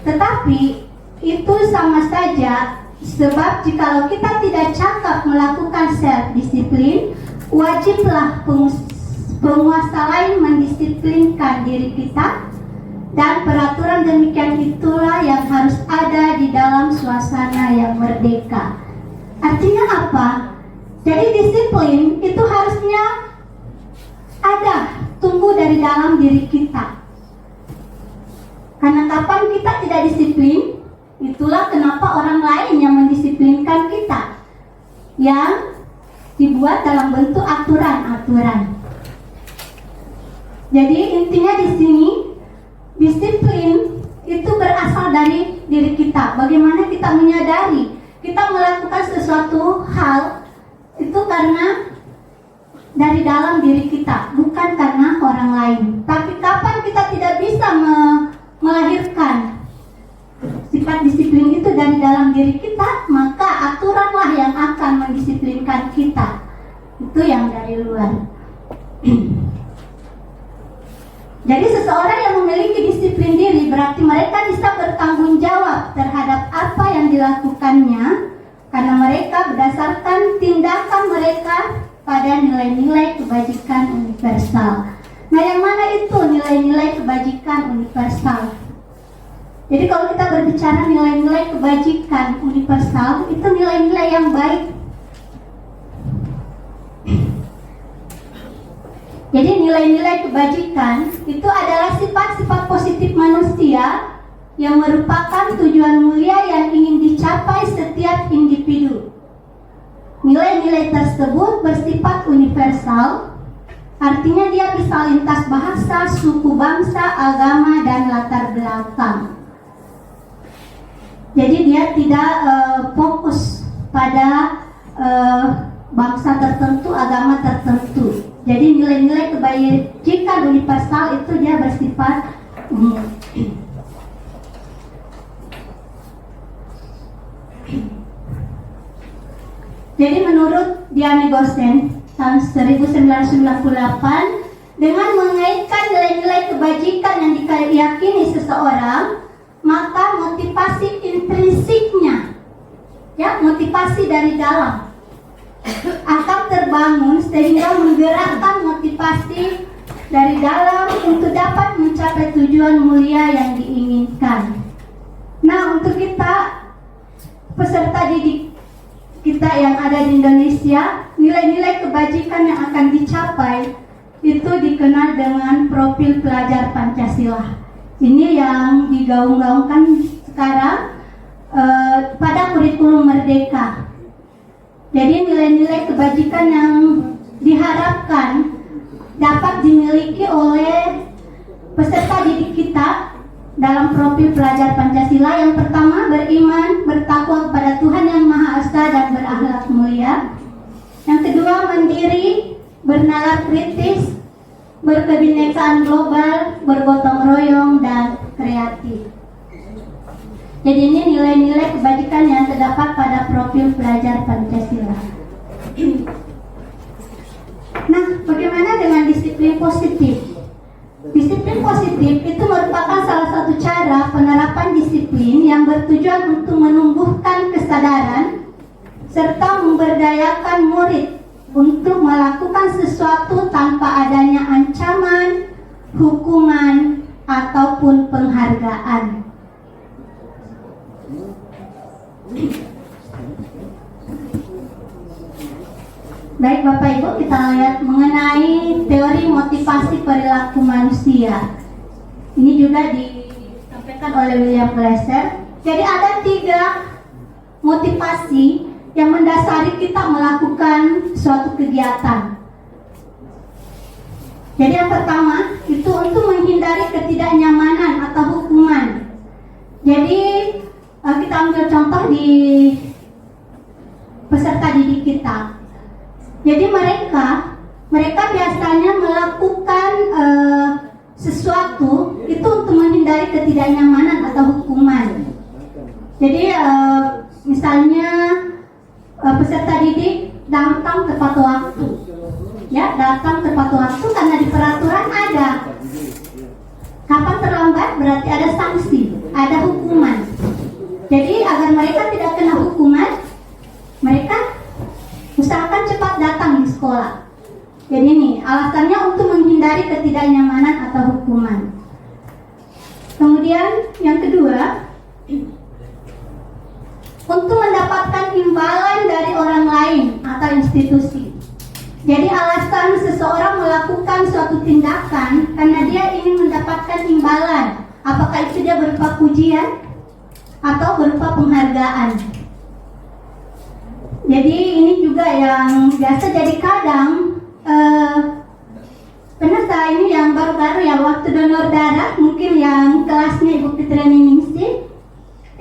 Tetapi itu sama saja, sebab jikalau kita tidak cakap melakukan self-disiplin, wajiblah penguasa lain mendisiplinkan diri kita, dan peraturan demikian itulah yang harus ada di dalam suasana yang merdeka. Artinya apa? Jadi disiplin itu harusnya ada, tumbuh dari dalam diri kita. Karena kapan kita tidak disiplin, itulah kenapa orang lain yang mendisiplinkan kita, yang dibuat dalam bentuk aturan-aturan. Jadi intinya di sini disiplin itu berasal dari diri kita. Bagaimana kita menyadari kita melakukan sesuatu hal itu karena dari dalam diri kita, bukan karena orang lain. Tapi kapan kita tidak bisa melahirkan sifat disiplin itu dari dalam diri kita, maka aturanlah yang akan mendisiplinkan kita. Itu yang dari luar. Jadi seseorang yang memiliki disiplin diri berarti mereka bisa bertanggung jawab terhadap apa yang dilakukannya, karena mereka berdasarkan tindakan mereka pada nilai-nilai kebajikan universal. Nah, yang mana itu nilai-nilai kebajikan universal? Jadi kalau kita berbicara nilai-nilai kebajikan universal, itu nilai-nilai yang baik. Jadi nilai-nilai kebajikan itu adalah sifat-sifat positif manusia yang merupakan tujuan mulia yang ingin dicapai setiap individu. Nilai-nilai tersebut bersifat universal, artinya dia bisa lintas bahasa, suku, bangsa, agama, dan latar belakang. Jadi dia tidak fokus pada bangsa tertentu, agama tertentu. Jadi nilai-nilai kebajikan universal itu dia bersifat umum. Jadi menurut Diane Gosen tahun 1998, dengan mengaitkan nilai-nilai kebajikan yang diyakini seseorang, maka motivasi intrinsiknya, ya, motivasi dari dalam akan terbangun sehingga menggerakkan motivasi dari dalam untuk dapat mencapai tujuan mulia yang diinginkan. Nah, untuk kita peserta didik kita yang ada di Indonesia, nilai-nilai kebajikan yang akan dicapai itu dikenal dengan profil pelajar Pancasila. Ini yang digaung-gaungkan sekarang pada kurikulum Merdeka. Jadi nilai-nilai kebajikan yang diharapkan dapat dimiliki oleh peserta didik kita dalam profil pelajar Pancasila. Yang pertama, beriman, bertakwa kepada Tuhan Yang Maha Esa dan berakhlak mulia. Yang kedua, mandiri, bernalar kritis, berkebinekaan global, bergotong royong, dan kreatif. Jadi ini nilai-nilai kebajikan yang terdapat pada profil pelajar Pancasila. Nah, bagaimana dengan disiplin positif? Disiplin positif itu merupakan salah satu cara penerapan disiplin yang bertujuan untuk menumbuhkan kesadaran serta memberdayakan murid untuk melakukan sesuatu tanpa adanya ancaman, hukuman, ataupun penghargaan. Baik Bapak Ibu, kita lihat mengenai teori motivasi perilaku manusia. Ini juga disampaikan oleh William Glasser. Jadi ada 3 motivasi yang mendasari kita melakukan suatu kegiatan. Jadi yang pertama itu untuk menghindari ketidaknyamanan atau hukuman. Jadi kita ambil contoh di peserta didik kita. Jadi mereka biasanya melakukan sesuatu itu untuk menghindari ketidaknyamanan atau hukuman. Jadi misalnya peserta didik datang tepat waktu, ya datang tepat waktu karena di peraturan ada. Kapan terlambat berarti ada sanksi, ada hukuman. Jadi agar mereka tidak kena hukuman, mereka usahakan cepat datang di sekolah. Jadi ini alasannya untuk menghindari ketidaknyamanan atau hukuman. Kemudian yang kedua, untuk mendapatkan imbalan dari orang lain atau institusi. Jadi alasan seseorang melakukan suatu tindakan karena dia ingin mendapatkan imbalan. Apakah itu dia berupa pujian atau berupa penghargaan. Jadi ini juga yang biasa jadi kadang pernah saya ini yang baru-baru ya waktu donor darah, mungkin yang kelasnya Ibu Fitria Ningsih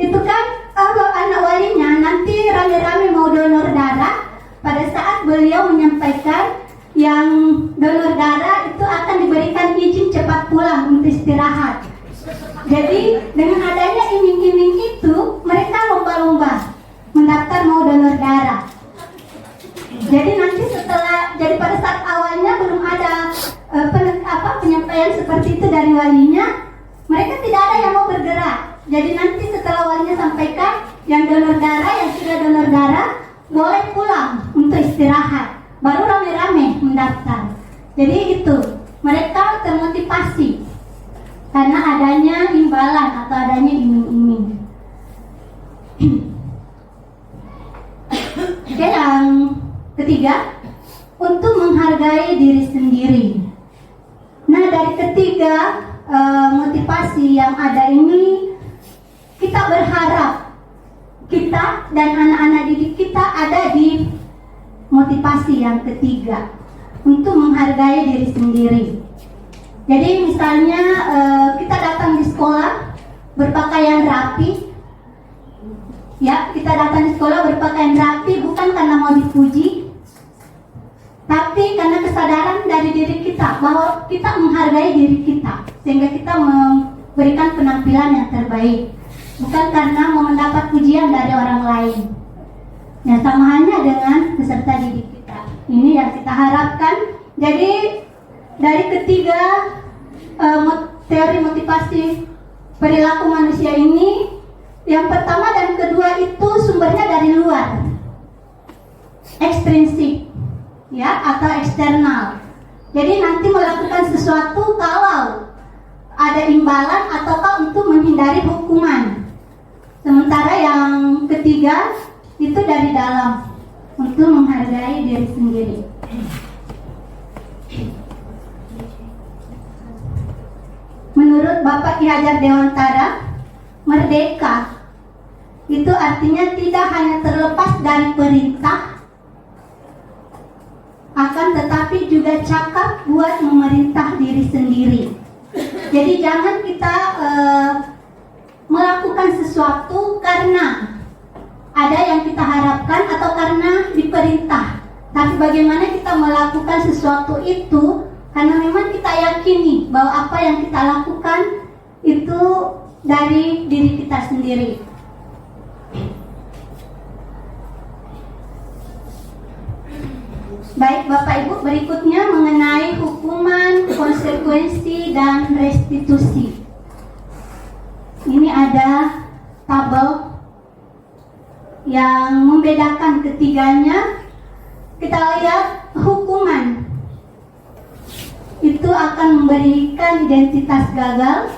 itu kan anak walinya nanti rame-rame mau donor darah. Pada saat beliau menyampaikan yang donor darah itu akan diberikan izin cepat pulang untuk istirahat. Jadi dengan adanya iming-iming itu mereka lomba-lomba mendaftar mau donor darah. Jadi nanti jadi pada saat awalnya belum ada penyampaian seperti itu dari walinya, mereka tidak ada yang mau bergerak. Jadi nanti setelah walinya sampaikan yang donor darah, yang sudah donor darah boleh pulang untuk istirahat, baru rame-rame mendaftar. Jadi itu mereka termotivasi karena adanya imbalan atau adanya iming-iming. Oke, yang ketiga, untuk menghargai diri sendiri. Nah, dari ketiga motivasi yang ada ini, kita berharap kita dan anak-anak didik kita ada di motivasi yang ketiga, untuk menghargai diri sendiri. Jadi misalnya kita datang di sekolah berpakaian rapi. Ya, kita datang di sekolah berpakaian rapi bukan karena mau dipuji, tapi karena kesadaran dari diri kita bahwa kita menghargai diri kita, sehingga kita memberikan penampilan yang terbaik, bukan karena mau mendapat pujian dari orang lain. Ya, sama halnya dengan peserta didik kita. Ini yang kita harapkan. Jadi dari ketiga teori motivasi perilaku manusia ini, yang pertama dan kedua itu sumbernya dari luar, ekstrinsik, ya, atau eksternal. Jadi nanti melakukan sesuatu kalau ada imbalan ataukah untuk menghindari hukuman. Sementara yang ketiga itu dari dalam, untuk menghargai diri sendiri. Menurut Bapak Ki Hajar Dewantara, merdeka itu artinya tidak hanya terlepas dari perintah, akan tetapi juga cakap buat memerintah diri sendiri. Jadi jangan kita melakukan sesuatu karena ada yang kita harapkan atau karena diperintah, tapi bagaimana kita melakukan sesuatu itu karena memang kita yakini bahwa apa yang kita lakukan itu dari diri kita sendiri. Baik Bapak Ibu, berikutnya mengenai hukuman, konsekuensi, dan restitusi. Ini ada tabel yang membedakan ketiganya. Kita lihat hukuman itu akan memberikan identitas gagal,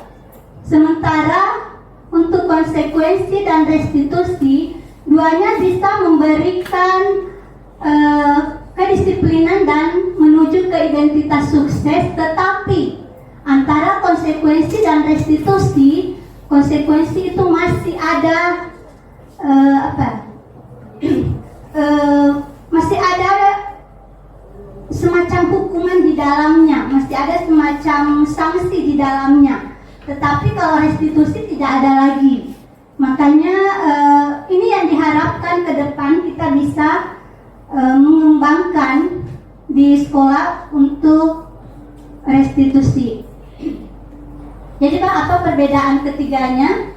sementara untuk konsekuensi dan restitusi duanya bisa memberikan kedisiplinan dan menuju ke identitas sukses. Tetapi antara konsekuensi dan restitusi, konsekuensi itu masih ada masih ada semacam hukuman di dalamnya, masih ada semacam sanksi di dalamnya. Tetapi kalau restitusi tidak ada lagi. Makanya ini yang diharapkan ke depan kita bisa mengembangkan di sekolah untuk restitusi. Jadi Pak, apa perbedaan ketiganya?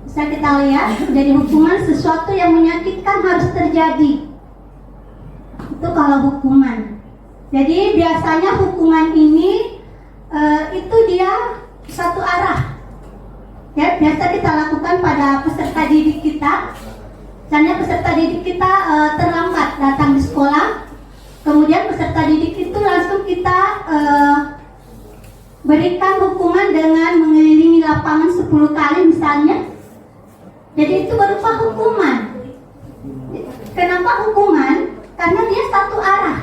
Bisa kita lihat. Jadi hukuman sesuatu yang menyakitkan harus terjadi. Itu kalau hukuman. Jadi biasanya hukuman ini itu dia satu arah. Ya, biasa kita lakukan pada peserta didik kita. Misalnya peserta didik kita terlambat datang di sekolah, kemudian peserta didik itu langsung kita berikan hukuman dengan mengelilingi lapangan 10 kali misalnya. Jadi itu berupa hukuman. Kenapa hukuman? Karena dia satu arah.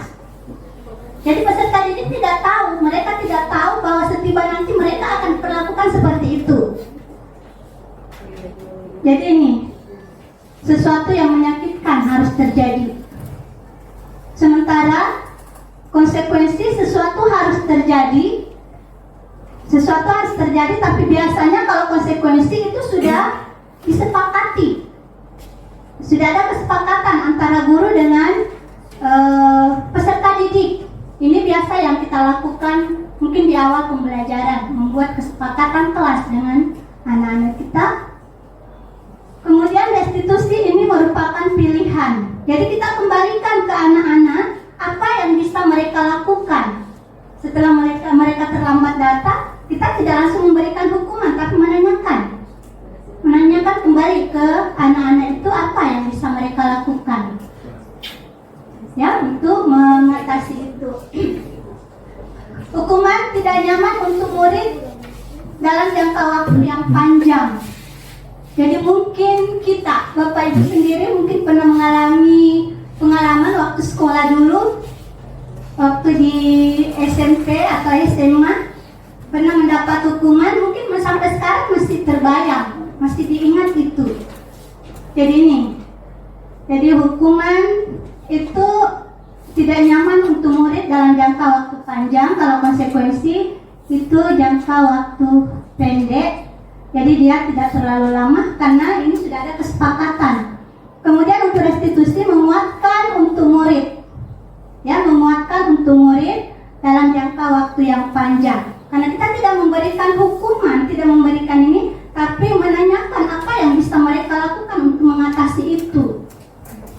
Jadi peserta didik tidak tahu, mereka tidak tahu bahwa setiba nanti mereka akan diperlakukan seperti itu. Jadi ini sesuatu yang menyakitkan harus terjadi. Sementara konsekuensi sesuatu harus terjadi. Sesuatu harus terjadi, tapi biasanya kalau konsekuensi itu sudah disepakati. Sudah ada kesepakatan antara guru dengan peserta didik. Ini biasa yang kita lakukan mungkin di awal pembelajaran, membuat kesepakatan kelas dengan anak-anak kita. Kemudian restitusi ini merupakan pilihan. Jadi kita kembalikan ke anak-anak apa yang bisa mereka lakukan. Setelah mereka terlambat datang, kita tidak langsung memberikan hukuman, tapi menanyakan kembali ke anak-anak itu apa yang bisa mereka lakukan, ya, untuk mengatasi itu. Hukuman tidak nyaman untuk murid dalam jangka waktu yang panjang. Jadi mungkin kita, Bapak Ibu sendiri mungkin pernah mengalami pengalaman waktu sekolah dulu, waktu di SMP atau SMA, pernah mendapat hukuman, mungkin sampai sekarang masih terbayang, masih diingat itu. Jadi hukuman itu tidak nyaman untuk murid dalam jangka waktu panjang. Kalau konsekuensi itu jangka waktu pendek. Jadi dia tidak terlalu lama karena ini sudah ada kesepakatan. Kemudian untuk restitusi menguatkan untuk murid, ya, menguatkan untuk murid dalam jangka waktu yang panjang. Karena kita tidak memberikan hukuman, tidak memberikan ini, tapi menanyakan apa yang bisa mereka lakukan untuk mengatasi itu,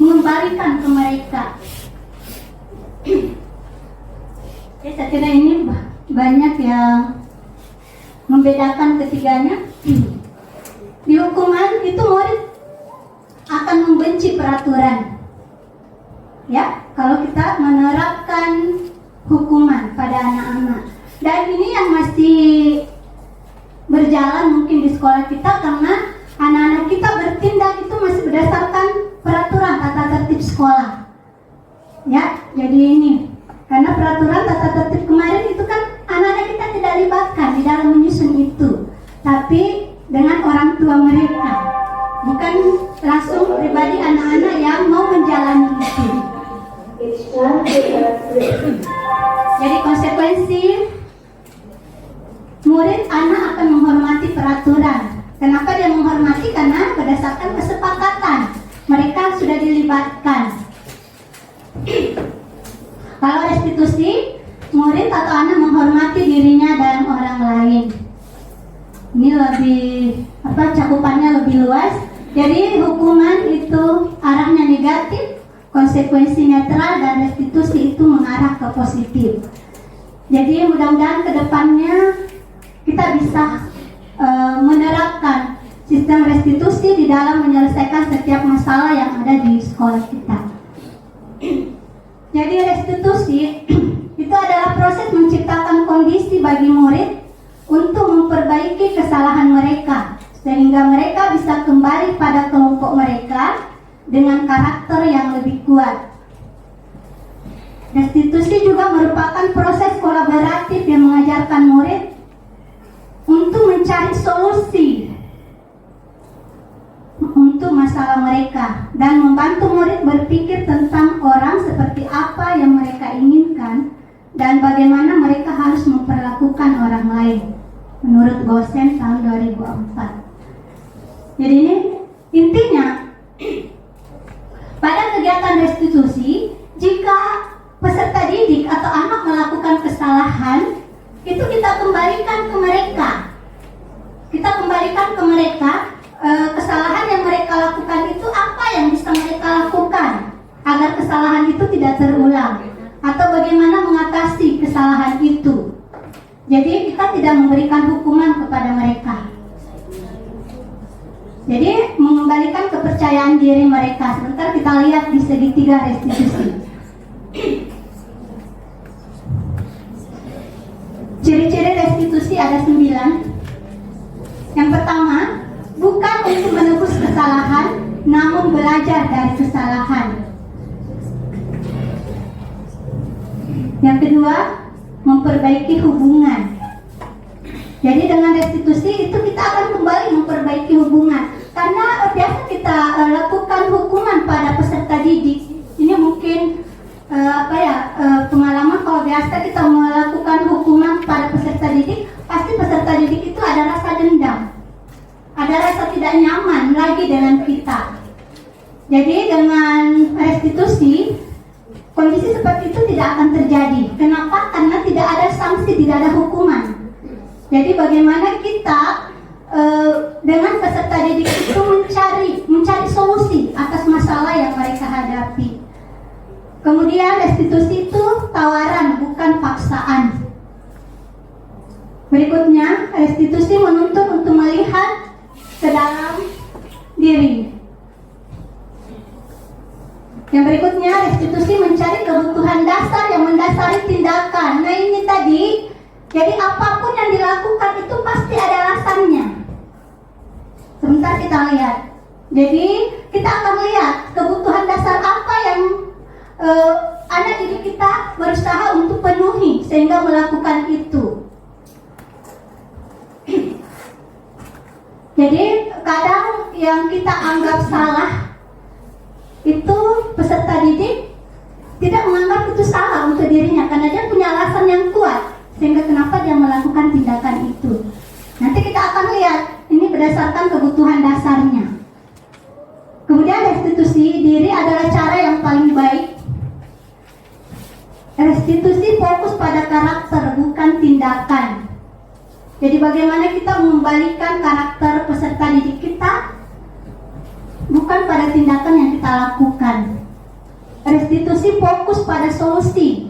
mengembalikan ke mereka. Jadi saya kira ini banyak yang membedakan ketiganya. Di hukuman itu murid akan membenci peraturan, ya, kalau kita menerapkan hukuman pada anak-anak. Dan ini yang masih berjalan mungkin di sekolah kita, karena anak-anak kita bertindak itu masih berdasarkan peraturan tata tertib sekolah. langsung pribadi anak-anak yang mau menjalani itu. Jadi konsekuensi murid anak akan menghormati peraturan. Kenapa dia menghormati? Karena berdasarkan kesepakatan mereka sudah dilibatkan. Kalau restitusi, murid atau anak menghormati dirinya dan orang lain. Ini lebih cakupannya lebih luas. Jadi hukuman itu arahnya negatif, konsekuensi netral, dan restitusi itu mengarah ke positif. Jadi mudah-mudahan kedepannya kita bisa menerapkan sistem restitusi di dalam menyelesaikan setiap masalah yang ada di sekolah kita. Jadi restitusi itu adalah proses menciptakan kondisi bagi murid untuk memperbaiki kesalahan mereka sehingga mereka bisa kembali pada kelompok mereka dengan karakter yang lebih kuat. Restitusi juga merupakan proses kolaboratif yang mengajarkan murid untuk mencari solusi untuk masalah mereka dan membantu murid berpikir tentang orang seperti apa yang mereka inginkan dan bagaimana mereka harus memperlakukan orang lain menurut Gosen tahun 2004. Jadi ini intinya pada kegiatan restitusi, jika peserta didik atau anak melakukan kesalahan, itu kita kembalikan ke mereka. Kita kembalikan ke mereka kesalahan yang mereka lakukan itu apa yang bisa mereka lakukan agar kesalahan itu tidak terulang, atau bagaimana mengatasi kesalahan itu. Jadi kita tidak memberikan hukuman kepada mereka. Jadi mengembalikan kepercayaan diri mereka. Sebentar kita lihat di segitiga restitusi. Ciri-ciri restitusi ada 9. Yang pertama, bukan untuk menebus kesalahan, namun belajar dari kesalahan. Yang kedua, memperbaiki hubungan. Jadi dengan restitusi itu kita akan kembali memperbaiki hubungan. Karena biasa kita lakukan hukuman pada peserta didik. Ini mungkin pengalaman kalau biasa kita melakukan hukuman pada peserta didik, pasti peserta didik itu ada rasa dendam, ada rasa tidak nyaman lagi dengan kita. Jadi dengan restitusi, kondisi seperti itu tidak akan terjadi. Kenapa? Karena tidak ada sanksi, tidak ada hukuman. Jadi bagaimana kita dengan peserta didik itu mencari solusi atas masalah yang mereka hadapi. Kemudian restitusi itu tawaran, bukan paksaan. Berikutnya, restitusi menuntut untuk melihat ke dalam diri. Yang berikutnya, restitusi mencari kebutuhan dasar yang mendasari tindakan. Nah ini tadi, jadi apapun yang dilakukan itu pasti ada alasannya. Sebentar kita lihat. Jadi kita akan lihat kebutuhan dasar apa yang anak didik kita berusaha untuk penuhi sehingga melakukan itu. Jadi kadang yang kita anggap salah itu peserta didik tidak menganggap itu salah untuk dirinya karena dia punya alasan yang kuat sehingga kenapa dia melakukan tindakan itu. Nanti kita akan lihat ini berdasarkan kebutuhan dasarnya. Kemudian restitusi diri adalah cara yang paling baik. Restitusi fokus pada karakter, bukan tindakan. Jadi bagaimana kita mengembalikan karakter peserta didik kita, bukan pada tindakan yang kita lakukan. Restitusi fokus pada solusi.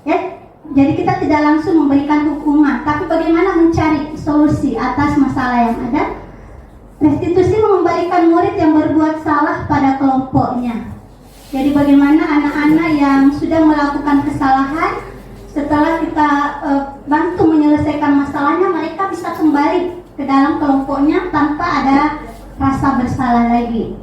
Ya, jadi kita tidak langsung memberikan hukuman, tapi bagaimana mencari solusi atas masalah yang ada. Restitusi mengembalikan murid yang berbuat salah pada kelompoknya. Jadi bagaimana anak-anak yang sudah melakukan kesalahan, setelah kita bantu menyelesaikan masalahnya, mereka bisa kembali ke dalam kelompoknya tanpa ada rasa bersalah lagi.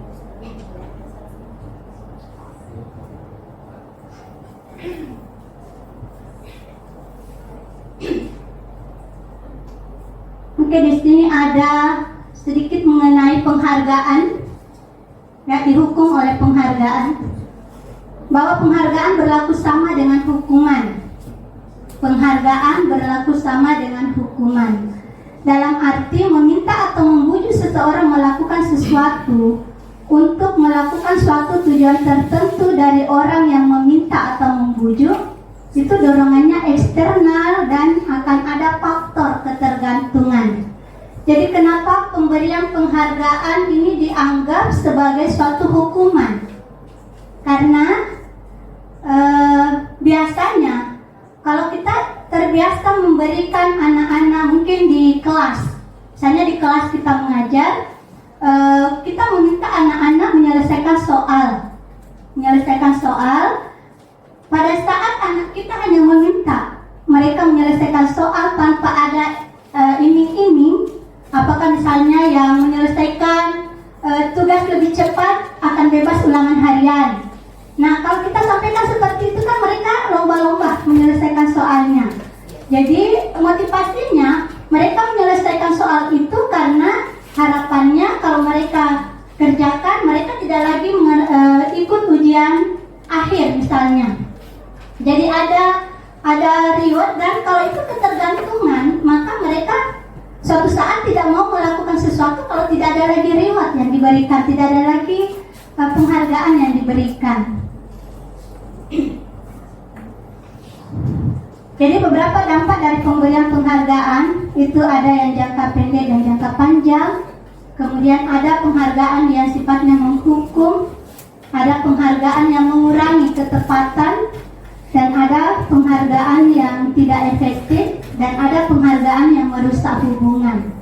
Oke, di sini ada sedikit mengenai penghargaan. ya dihukum oleh penghargaan, bahwa penghargaan berlaku sama dengan hukuman. Penghargaan berlaku sama dengan hukuman. Dalam arti meminta atau membujuk seseorang melakukan sesuatu untuk melakukan suatu tujuan tertentu dari orang yang meminta atau membujuk, itu dorongannya eksternal dan akan ada faktor ketergantungan. Jadi kenapa pemberian penghargaan ini dianggap sebagai suatu hukuman? Karena biasanya kalau kita terbiasa memberikan anak-anak mungkin di kelas, misalnya di kelas kita mengajar, kita meminta anak-anak menyelesaikan soal. Pada saat anak kita hanya meminta mereka menyelesaikan soal tanpa ada iming-iming, apakah misalnya yang menyelesaikan tugas lebih cepat akan bebas ulangan harian. Nah, kalau kita sampaikan seperti itu kan mereka lomba-lomba menyelesaikan soalnya. Jadi motivasinya mereka menyelesaikan soal itu karena harapannya kalau mereka kerjakan, mereka tidak lagi ikut ujian akhir misalnya. Jadi ada reward, dan kalau itu ketergantungan, maka mereka suatu saat tidak mau melakukan sesuatu kalau tidak ada lagi reward yang diberikan, tidak ada lagi penghargaan yang diberikan. Jadi beberapa dampak dari pemberian penghargaan itu ada yang jangka pendek dan jangka panjang. Kemudian ada penghargaan yang sifatnya menghukum, ada penghargaan yang mengurangi ketepatan, dan ada penghargaan yang tidak efektif, dan ada penghargaan yang merusak hubungan.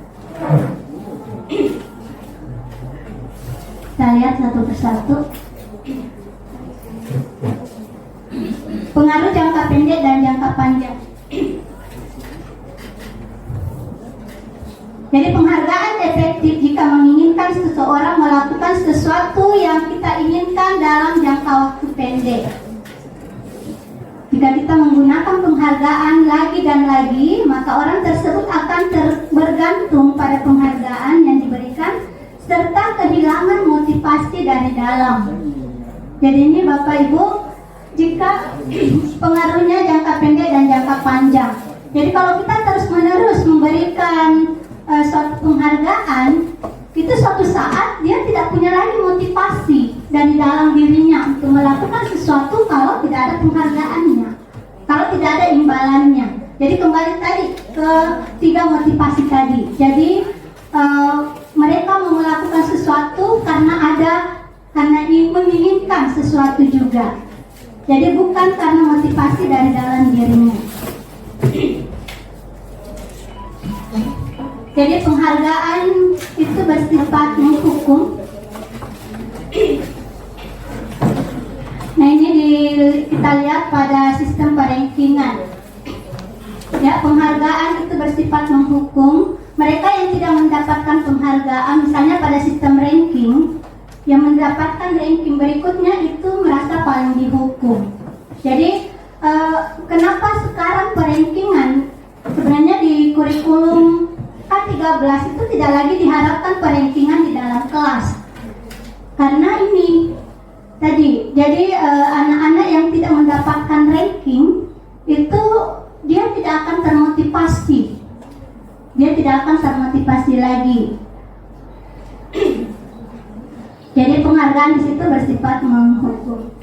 Kita lihat satu persatu. Pengaruh jangka pendek dan jangka panjang. Jadi penghargaan efektif jika menginginkan seseorang melakukan sesuatu yang kita inginkan dalam jangka waktu pendek. Jika kita menggunakan penghargaan lagi dan lagi, maka orang tersebut akan bergantung pada penghargaan yang diberikan serta kehilangan motivasi dari dalam. Jadi ini Bapak Ibu, jika pengaruhnya jangka pendek dan jangka panjang. Jadi kalau kita terus-menerus memberikan suatu penghargaan, itu suatu saat dia tidak punya lagi motivasi dari dalam dirinya untuk melakukan sesuatu kalau tidak ada penghargaannya, kalau tidak ada imbalannya. Jadi kembali tadi ke 3 motivasi tadi. Jadi mereka mau melakukan sesuatu karena menginginkan sesuatu juga. Jadi bukan karena motivasi dari dalam dirinya. Jadi penghargaan itu bersifat menghukum. Nah ini kita lihat pada sistem perankingan. Ya, penghargaan itu bersifat menghukum. Mereka yang tidak mendapatkan penghargaan, misalnya pada sistem ranking, yang mendapatkan ranking berikutnya itu merasa paling dihukum. Jadi kenapa sekarang perankingan sebenarnya di kurikulum K13 itu tidak lagi diharapkan perankingan di dalam kelas, karena ini tadi. Jadi anak-anak yang tidak mendapatkan ranking itu dia tidak akan termotivasi, lagi. Jadi penghargaan di situ bersifat menghukum.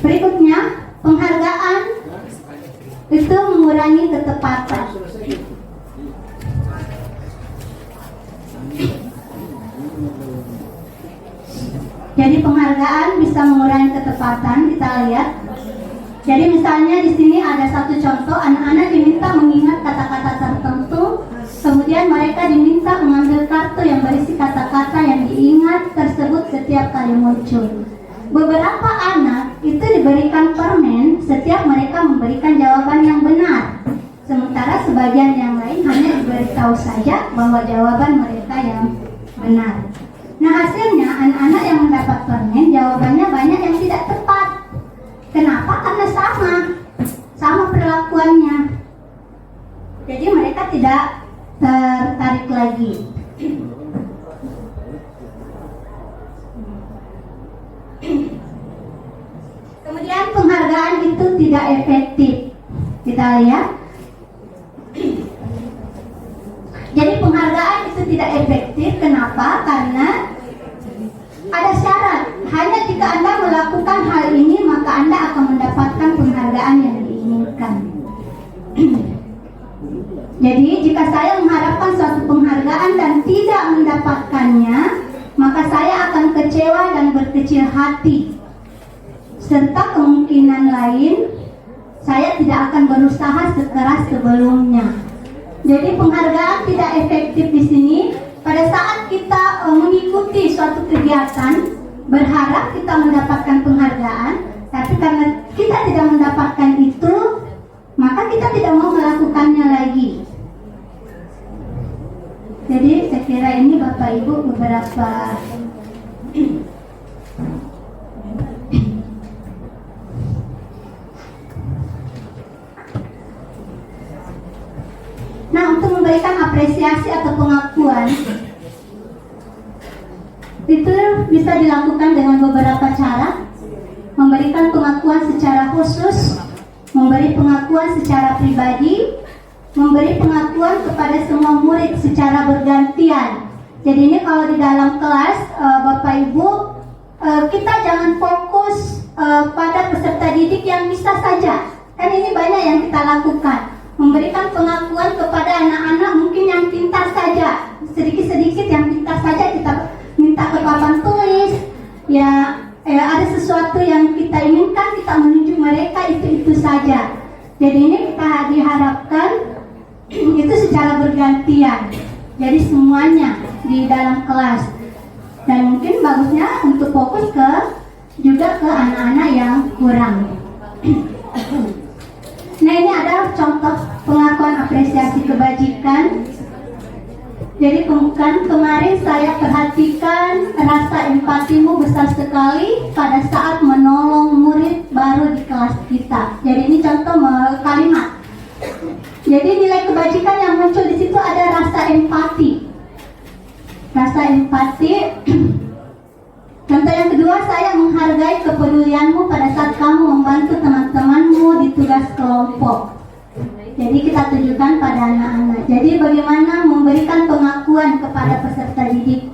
Berikutnya, penghargaan itu mengurangi ketepatan. Jadi penghargaan bisa mengurangi ketepatan. Kita lihat. Jadi misalnya di sini ada satu contoh, anak-anak diminta mengingat kata-kata tertentu, kemudian mereka diminta mengambil kartu yang berisi kata-kata yang diingat tersebut setiap kali muncul. Beberapa anak itu diberikan permen setiap mereka memberikan jawaban yang benar, sementara sebagian yang lain hanya diberitahu saja bahwa jawaban mereka yang benar. Nah hasilnya anak-anak yang mendapat permen jawabannya banyak yang tidak tepat. Kenapa? Karena sama perlakuannya. Jadi mereka tidak tertarik lagi. Kemudian penghargaan itu tidak efektif. Kita lihat. Jadi penghargaan itu tidak efektif. Kenapa? Karena ada syarat. Hanya jika Anda melakukan hal ini, maka Anda akan mendapatkan penghargaan yang diinginkan. Jadi jika saya mengharapkan suatu penghargaan dan tidak mendapatkannya, maka saya akan kecewa dan berkecil hati. Serta kemungkinan lain, saya tidak akan berusaha sekeras sebelumnya. Jadi penghargaan tidak efektif di sini. Pada saat kita mengikuti suatu kegiatan, berharap kita mendapatkan penghargaan, tapi karena kita tidak mendapatkan itu, maka kita tidak mau melakukannya lagi. Jadi saya kira ini Bapak Ibu beberapa Nah, untuk memberikan apresiasi atau pengakuan itu bisa dilakukan dengan beberapa cara. Memberikan pengakuan secara khusus, memberi pengakuan secara pribadi, memberi pengakuan kepada semua murid secara bergantian. Jadi ini kalau di dalam kelas Bapak Ibu, kita jangan fokus pada peserta didik yang bisa saja. Kan ini banyak yang kita lakukan. Memberikan pengakuan kepada anak-anak mungkin yang pintar saja, sedikit-sedikit yang pintar saja kita minta ke papan tulis. Ya, ada sesuatu yang kita inginkan, kita menunjuk mereka itu saja. Jadi ini kita diharapkan itu secara bergantian. Jadi semuanya di dalam kelas. Dan mungkin bagusnya untuk fokus juga ke anak-anak yang kurang. Nah, ini adalah contoh pengakuan apresiasi kebajikan. Jadi kemarin saya perhatikan rasa empatimu besar sekali pada saat menolong murid baru di kelas kita. Jadi ini contoh kalimat. Jadi nilai kebajikan yang muncul di situ ada rasa empati. Rasa empati. Contoh yang kedua, saya menghargai kepedulianmu pada saat kamu membantu teman-temanmu di tugas kelompok. Jadi kita tunjukkan pada anak-anak. Jadi bagaimana memberikan pengakuan kepada peserta didik.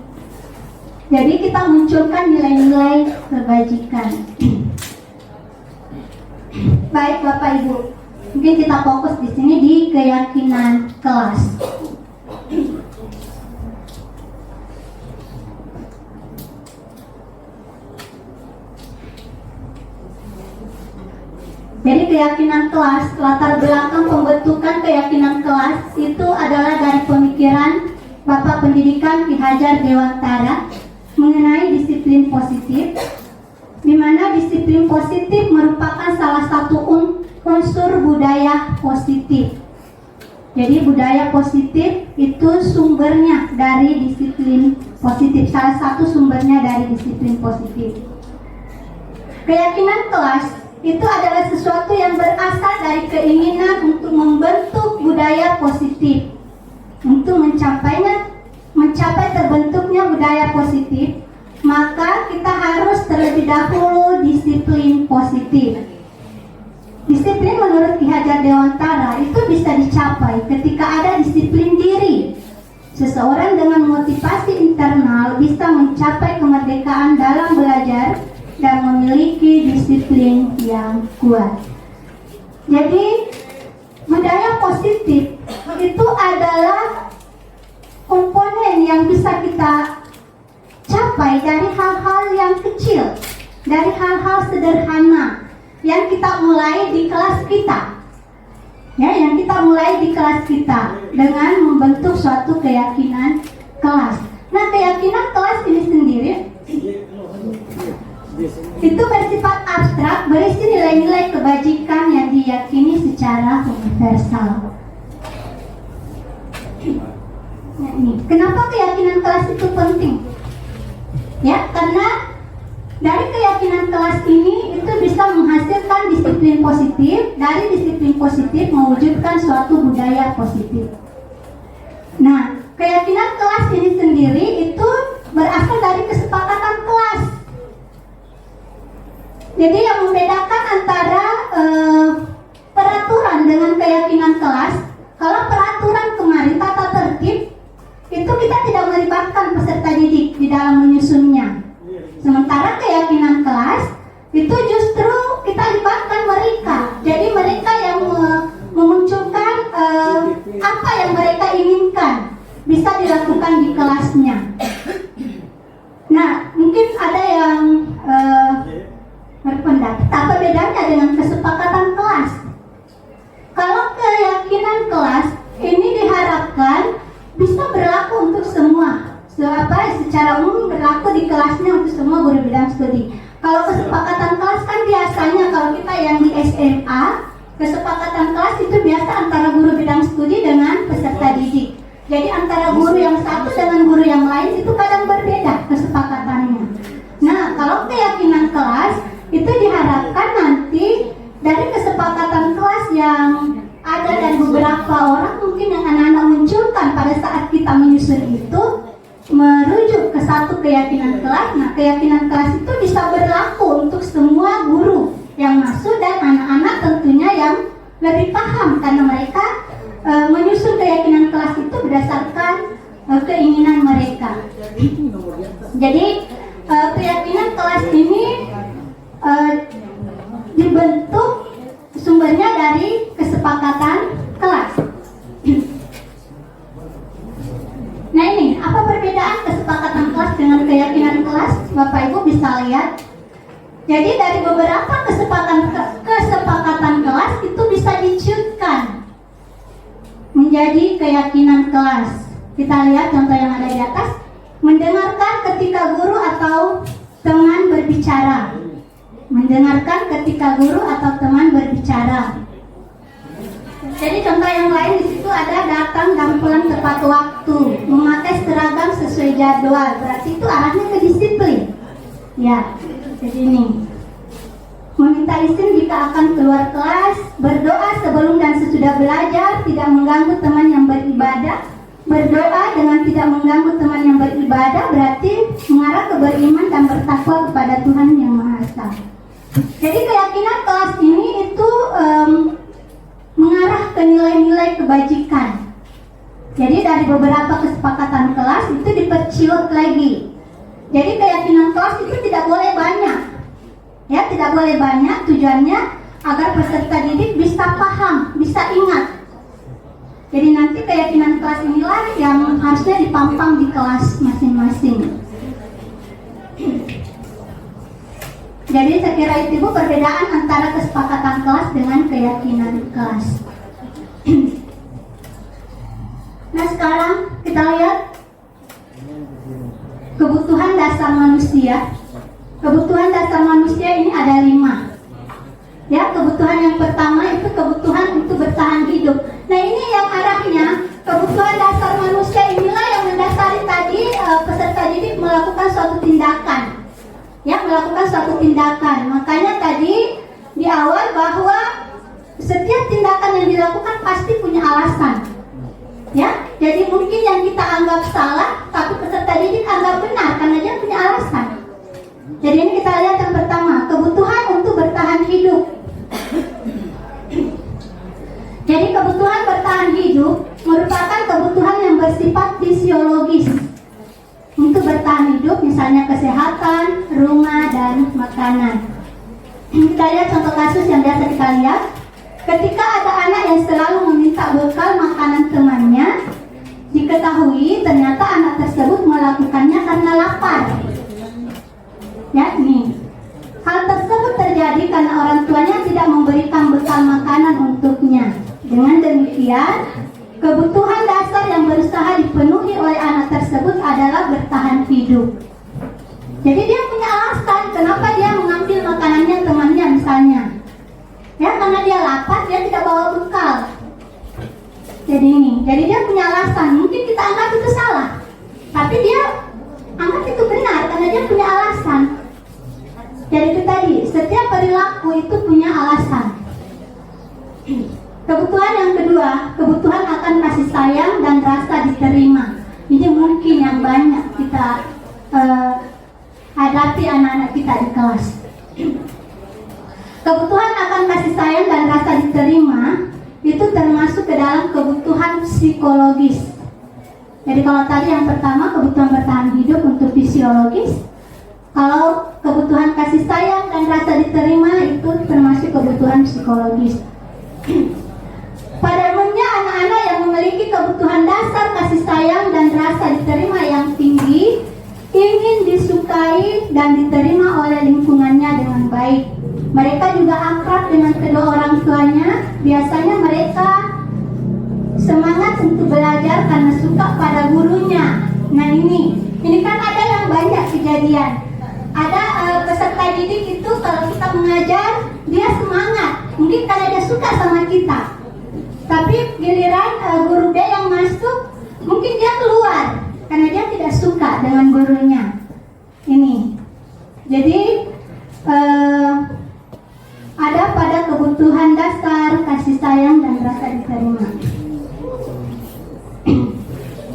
Jadi kita munculkan nilai-nilai kebajikan. Baik Bapak Ibu, mungkin kita fokus di sini di keyakinan kelas. Jadi keyakinan kelas, latar belakang pembentukan keyakinan kelas itu adalah dari pemikiran Bapak Pendidikan Ki Hajar Dewantara mengenai disiplin positif, di mana disiplin positif merupakan salah satu unsur budaya positif. Jadi budaya positif itu sumbernya dari disiplin positif, salah satu sumbernya dari disiplin positif. Keyakinan kelas itu adalah sesuatu yang berasal dari keinginan untuk membentuk budaya positif. Untuk mencapai terbentuknya budaya positif, maka kita harus terlebih dahulu disiplin positif. Disiplin menurut Ki Hajar Dewantara itu bisa dicapai ketika ada disiplin diri. Seseorang dengan motivasi internal bisa mencapai kemerdekaan dalam belajar dan memiliki disiplin yang kuat. Jadi budaya positif itu adalah komponen yang bisa kita capai dari hal-hal yang kecil, dari hal-hal sederhana yang kita mulai di kelas kita. Ya, yang kita mulai di kelas kita dengan membentuk suatu keyakinan kelas. Nah, keyakinan kelas ini sendiri itu bersifat abstrak, berisi nilai-nilai kebajikan yang diyakini secara universal. Nah, ini kenapa keyakinan kelas itu penting? Ya, karena dari keyakinan kelas ini itu bisa menghasilkan disiplin positif, dari disiplin positif mewujudkan suatu budaya positif. Nah, keyakinan kelas ini sendiri itu berasal dari kesepakatan kelas. Jadi yang membedakan antara peraturan dengan keyakinan kelas, kalau peraturan kemarin tata tertib itu kita tidak melibatkan peserta didik di dalam menyusunnya. Sementara keyakinan kelas itu justru kita libatkan mereka. Jadi mereka yang memunculkan apa yang mereka inginkan bisa dilakukan di kelasnya. Nah, mungkin ada yang berpendapat apa bedanya dengan kesepakatan kelas? Kalau keyakinan kelas ini diharapkan bisa berlaku untuk semua, secara umum berlaku di kelasnya untuk semua guru bidang studi. Kalau kesepakatan kelas kan biasanya kalau kita yang di SMA, kesepakatan kelas itu biasa antara guru bidang studi dengan peserta didik. Jadi antara guru yang satu dengan guru yang lain itu kadang berbeda kesepakatannya. Nah, kalau keyakinan kelas itu diharapkan nanti dari kesepakatan kelas yang ada dan beberapa orang mungkin yang anak-anak munculkan pada saat kita menyusun itu merujuk ke satu keyakinan kelas. Nah, keyakinan kelas itu bisa berlaku untuk semua guru yang masuk dan anak-anak tentunya yang lebih paham karena mereka menyusun keyakinan kelas itu berdasarkan keinginan mereka. Jadi keyakinan kelas ini dibentuk sumbernya dari kesepakatan kelas. Nah ini, apa perbedaan kesepakatan kelas dengan keyakinan kelas? Bapak Ibu bisa lihat. Jadi dari beberapa kesepakatan kelas itu bisa diciutkan menjadi keyakinan kelas. Kita lihat contoh yang ada di atas. Mendengarkan ketika guru atau teman berbicara. Mendengarkan ketika guru atau teman berbicara. Jadi contoh yang lain di situ ada datang dan pulang tepat waktu, memakai seragam sesuai jadwal. Berarti itu arahnya ke disiplin. Ya, jadi ini. Meminta izin jika akan keluar kelas, berdoa sebelum dan sesudah belajar, tidak mengganggu teman yang beribadah. Berdoa dengan tidak mengganggu teman yang beribadah berarti mengarah ke beriman dan bertakwa kepada Tuhan Yang Maha Esa. Jadi keyakinan kelas ini itu mengarah ke nilai-nilai kebajikan. Jadi dari beberapa kesepakatan kelas itu diperciut lagi. Jadi keyakinan kelas itu tidak boleh banyak. Ya, tidak boleh banyak, tujuannya agar peserta didik bisa paham, bisa ingat. Jadi nanti keyakinan kelas inilah yang harusnya dipampang di kelas masing-masing. Jadi saya kira itu Ibu perbedaan antara kesepakatan kelas dengan keyakinan kelas. Nah sekarang kita lihat kebutuhan dasar manusia. Kebutuhan dasar manusia ini ada 5. Ya, kebutuhan yang pertama itu kebutuhan untuk bertahan hidup. Nah ini yang arahnya kebutuhan dasar manusia inilah yang mendasari tadi peserta didik melakukan suatu tindakan. Ya, melakukan suatu tindakan. Makanya tadi di awal bahwa setiap tindakan yang dilakukan pasti punya alasan. Ya, jadi mungkin yang kita anggap salah, tapi peserta didik anggap benar karena dia punya alasan. Jadi ini kita lihat yang pertama, kebutuhan untuk bertahan hidup. Jadi kebutuhan bertahan hidup merupakan kebutuhan yang bersifat fisiologis. Untuk bertahan hidup misalnya kesehatan, rumah, dan makanan. Kita lihat contoh kasus yang biasa kita lihat. Ketika ada anak yang selalu meminta bekal makanan temannya, diketahui ternyata anak tersebut melakukannya karena lapar. Ya, nih. Hal tersebut terjadi karena orang tuanya tidak memberikan bekal makanan untuknya. Dengan demikian, kebutuhan dasar yang berusaha dipenuhi oleh anak tersebut adalah bertahan hidup. Jadi dia punya alasan kenapa dia mengambil makanannya temannya misalnya. Ya, karena dia lapar, dia tidak bawa bekal. Jadi dia punya alasan. Mungkin kita anggap itu salah, tapi dia anggap itu benar karena dia punya alasan. Jadi itu tadi, setiap perilaku itu punya alasan. Kebutuhan yang kedua, kebutuhan akan kasih sayang dan rasa diterima. Ini mungkin yang banyak kita hadapi anak-anak kita di kelas. Kebutuhan akan kasih sayang dan rasa diterima itu termasuk ke dalam kebutuhan psikologis. Jadi kalau tadi yang pertama kebutuhan bertahan hidup untuk fisiologis, kalau kebutuhan kasih sayang dan rasa diterima itu termasuk kebutuhan psikologis. Pada umumnya anak-anak yang memiliki kebutuhan dasar kasih sayang dan rasa diterima yang tinggi ingin disukai dan diterima oleh lingkungannya dengan baik. Mereka juga akrab dengan kedua orang tuanya. Biasanya mereka semangat untuk belajar karena suka pada gurunya. Nah ini kan ada yang banyak kejadian. Ada peserta didik itu kalau kita mengajar dia semangat, mungkin karena dia suka sama kita. Tapi giliran guru dia yang masuk, mungkin dia keluar karena dia tidak suka dengan gurunya. Ini. Jadi ada pada kebutuhan dasar kasih sayang dan rasa diterima.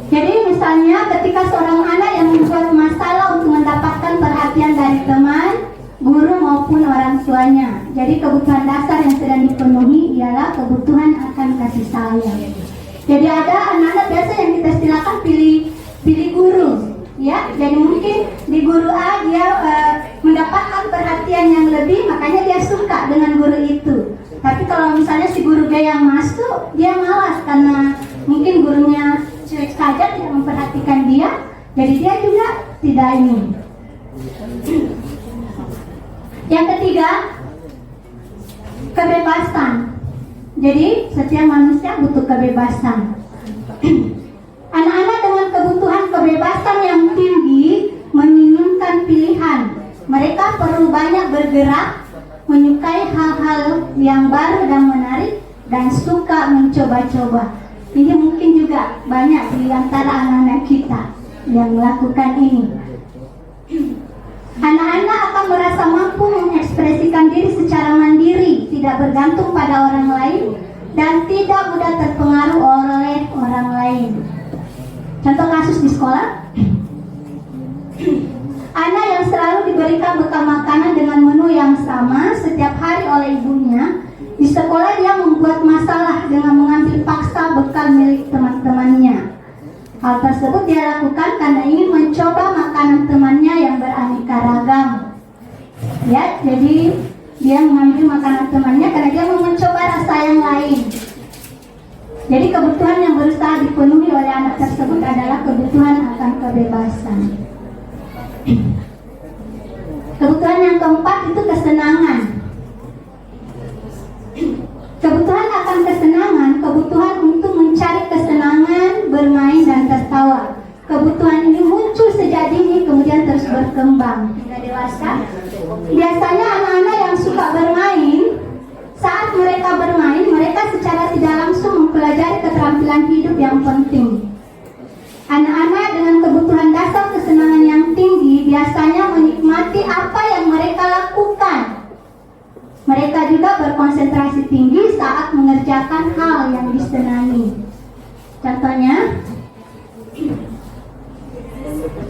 Jadi misalnya ketika seorang anak yang membuat masalah untuk mendapatkan perhatian dari teman, guru maupun orang tuanya. Jadi kebutuhan dasar yang sedang dipenuhi ialah kebutuhan akan kasih sayang. Jadi ada anak-anak biasa yang kita silakan pilih guru, ya. Jadi mungkin di guru A dia mendapatkan perhatian yang lebih, makanya dia suka dengan guru itu. Tapi kalau misalnya si guru B yang masuk, dia malas karena mungkin gurunya cuek saja, tidak memperhatikan dia, jadi dia juga tidak ingin. Yang ketiga, kebebasan. Jadi setiap manusia butuh kebebasan. Anak-anak dengan kebutuhan kebebasan yang tinggi menginginkan pilihan. Mereka perlu banyak bergerak, menyukai hal-hal yang baru dan menarik, dan suka mencoba-coba. Ini mungkin juga banyak di antara anak-anak kita yang melakukan ini. Anak-anak akan merasa mampu mengekspresikan diri secara mandiri, tidak bergantung pada orang lain, dan tidak mudah terpengaruh oleh orang lain. Contoh kasus di sekolah, anak yang selalu diberikan bekal makanan dengan menu yang sama setiap hari oleh ibunya, di sekolah dia membuat masalah dengan mengambil paksa bekal milik teman-temannya. Hal tersebut dia lakukan karena ingin mencoba makanan temannya yang beraneka ragam. Ya, jadi dia mengambil makanan temannya karena dia mau mencoba rasa yang lain. Jadi kebutuhan yang berusaha dipenuhi oleh anak tersebut adalah kebutuhan akan kebebasan. Kebutuhan yang keempat itu kesenangan. Kebutuhan akan kesenangan, kebutuhan untuk mencari kesenangan, bermain dan tertawa. Kebutuhan ini muncul sejak dini kemudian terus berkembang hingga dewasa. Biasanya anak-anak yang suka bermain, saat mereka bermain, mereka secara tidak langsung mempelajari keterampilan hidup yang penting. Anak-anak dengan kebutuhan dasar kesenangan yang tinggi biasanya menikmati apa yang mereka lakukan. Mereka juga berkonsentrasi tinggi saat mengerjakan hal yang disenangi. Contohnya,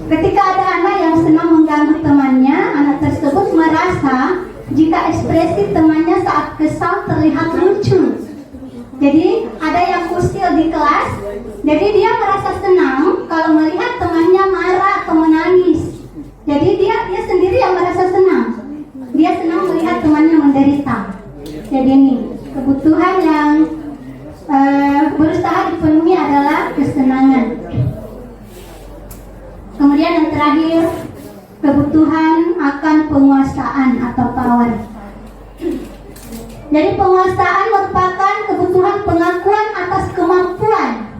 ketika ada anak yang senang mengganggu temannya, anak tersebut merasa jika ekspresi temannya saat kesal terlihat lucu. Jadi ada yang kusil di kelas, jadi dia merasa senang kalau melihat temannya marah atau menangis. Jadi dia sendiri yang merasa senang. Dia senang melihat temannya menderita. Jadi ini kebutuhan yang berusaha dipenuhi adalah kesenangan. Kemudian yang terakhir, kebutuhan akan penguasaan atau power. Jadi penguasaan merupakan kebutuhan pengakuan atas kemampuan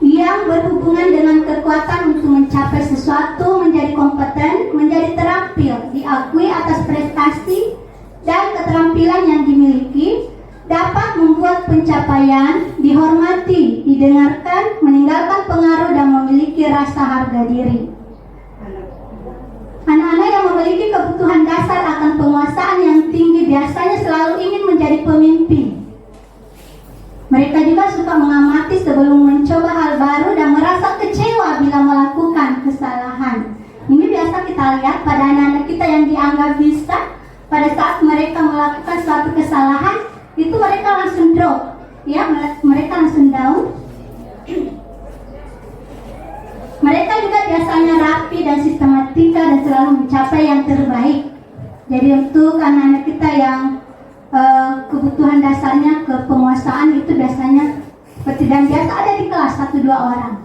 yang berhubungan dengan kekuatan untuk mencapai sesuatu, menjadi kompeten, menjadi terampil, diakui atas prestasi dan keterampilan yang dimiliki, dapat membuat pencapaian, dihormati, didengarkan, meninggalkan pengaruh dan memiliki rasa harga diri. Anak-anak yang yang memiliki kebutuhan dasar akan penguasaan yang tinggi biasanya selalu ingin menjadi pemimpin. Mereka juga suka mengamati sebelum mencoba hal baru dan merasa kecewa bila melakukan kesalahan. Ini biasa kita lihat pada anak-anak kita yang dianggap bisa. Pada saat mereka melakukan suatu kesalahan, itu mereka langsung drop, ya, mereka langsung down. Mereka juga biasanya rapi dan sistematika dan selalu mencapai yang terbaik. Jadi untuk anak-anak kita yang kebutuhan dasarnya ke penguasaan itu biasanya seperti dan biasa ada di kelas 1-2 orang.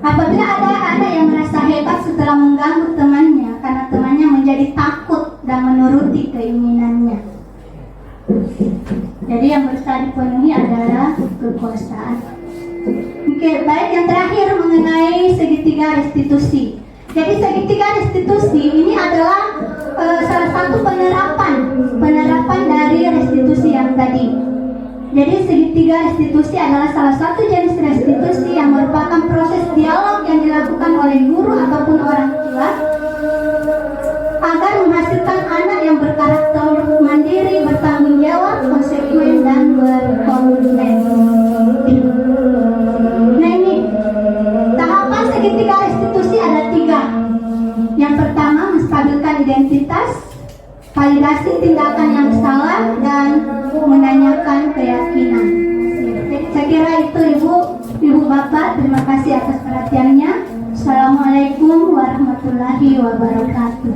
Apabila ada anak yang merasa hebat setelah mengganggu temannya karena temannya menjadi takut dan menuruti keinginannya. Jadi yang berusaha dipenuhi adalah kekuasaan. Oke, baik, yang terakhir mengenai segitiga restitusi. Jadi segitiga restitusi ini adalah salah satu penerapan dari restitusi yang tadi. Jadi segitiga restitusi adalah salah satu jenis restitusi yang merupakan proses dialog yang dilakukan oleh guru ataupun orang tua agar menghasilkan anak yang berkarakter mandiri, bertanggung jawab, konsekuen, dan berkomitmen. Nah ini tahapan segitiga restitusi ada 3. Yang pertama menstabilkan identitas, validasi tindakan yang salah, dan menanyakan keyakinan. Saya kira itu Ibu Bapak, terima kasih atas perhatiannya. Assalamualaikum warahmatullahi wabarakatuh.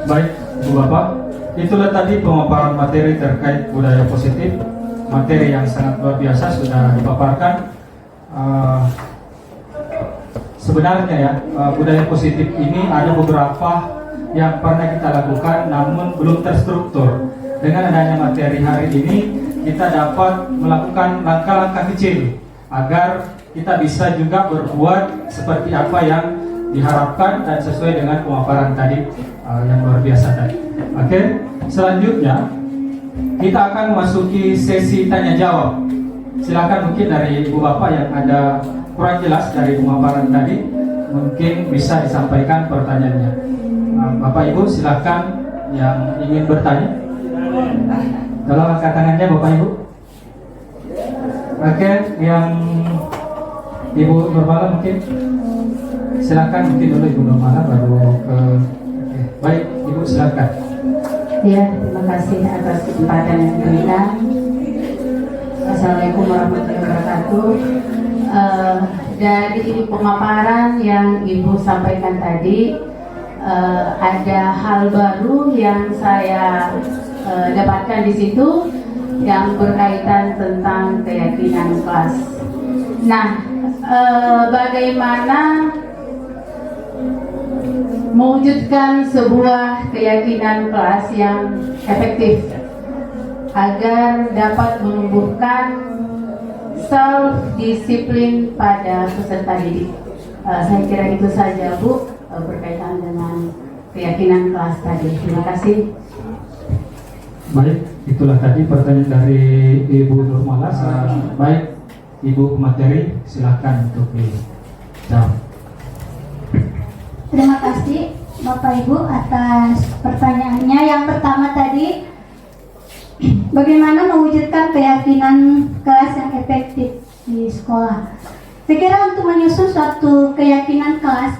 Baik, Ibu Bapak, itulah tadi pemaparan materi terkait budaya positif. Materi yang sangat luar biasa sudah dipaparkan. Sebenarnya ya, budaya positif ini ada beberapa yang pernah kita lakukan namun belum terstruktur. Dengan adanya materi hari ini, kita dapat melakukan langkah-langkah kecil agar kita bisa juga berbuat seperti apa yang diharapkan dan sesuai dengan pemaparan tadi yang luar biasa tadi. Oke, selanjutnya kita akan memasuki sesi tanya jawab. Silakan mungkin dari Ibu Bapak yang ada kurang jelas dari pemaparan tadi, mungkin bisa disampaikan pertanyaannya. Bapak Ibu silakan yang ingin bertanya. Tolong angkat tangannya Bapak Ibu. Oke, yang Ibu Nurmala mungkin silakan, mungkin dulu Ibu Nurmala baru ke. Oke. Baik, Ibu silakan. Ya, terima kasih atas kesempatan yang diberikan. Assalamualaikum warahmatullahi wabarakatuh. Dari pemaparan yang Ibu sampaikan tadi, ada hal baru yang saya dapatkan di situ yang berkaitan tentang keyakinan kelas. Nah, bagaimana mewujudkan sebuah keyakinan kelas yang efektif agar dapat menumbuhkan self-disiplin pada peserta didik. Saya kira itu saja Bu, berkaitan dengan keyakinan kelas tadi. Terima kasih. Baik, itulah tadi pertanyaan dari Ibu Nurmala. Baik, Ibu pemateri silakan untuk dijawab. Terima kasih Bapak Ibu atas pertanyaannya. Yang pertama tadi, bagaimana mewujudkan keyakinan kelas yang efektif di sekolah. Saya kira untuk menyusun suatu keyakinan kelas,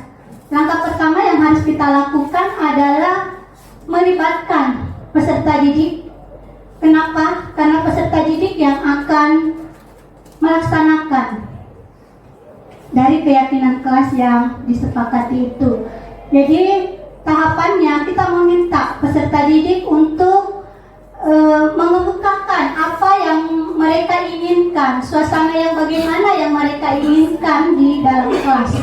langkah pertama yang harus kita lakukan adalah melibatkan peserta didik. Kenapa? Karena peserta didik yang akan melaksanakan dari keyakinan kelas yang disepakati itu. Jadi tahapannya kita meminta peserta didik untuk mengemukakan apa yang mereka inginkan, suasana yang bagaimana yang mereka inginkan di dalam kelas.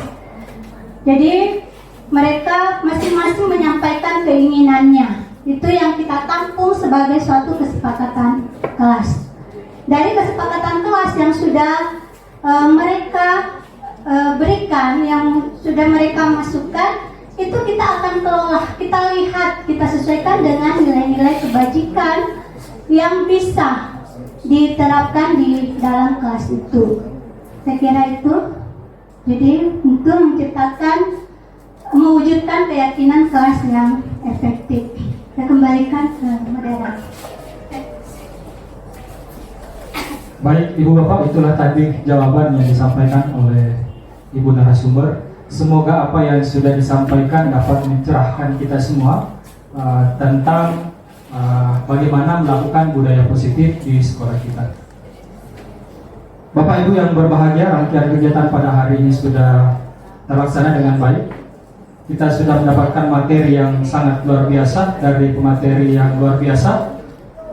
Jadi mereka masing-masing menyampaikan keinginannya. Itu yang kita tampung sebagai suatu kesepakatan kelas. Dari kesepakatan kelas yang sudah mereka berikan, yang sudah mereka masukkan, itu kita akan kelola, kita lihat, kita sesuaikan dengan nilai-nilai kebajikan yang bisa diterapkan di dalam kelas itu. Saya kira itu. Jadi untuk mewujudkan keyakinan kelas yang efektif. Saya kembalikan ke moderator. Baik Ibu Bapak, itulah tadi jawaban yang disampaikan oleh Ibu narasumber. Semoga apa yang sudah disampaikan dapat mencerahkan kita semua tentang bagaimana melakukan budaya positif di sekolah kita. Bapak Ibu yang berbahagia, rangkaian kegiatan pada hari ini sudah terlaksana dengan baik. Kita sudah mendapatkan materi yang sangat luar biasa dari pemateri yang luar biasa.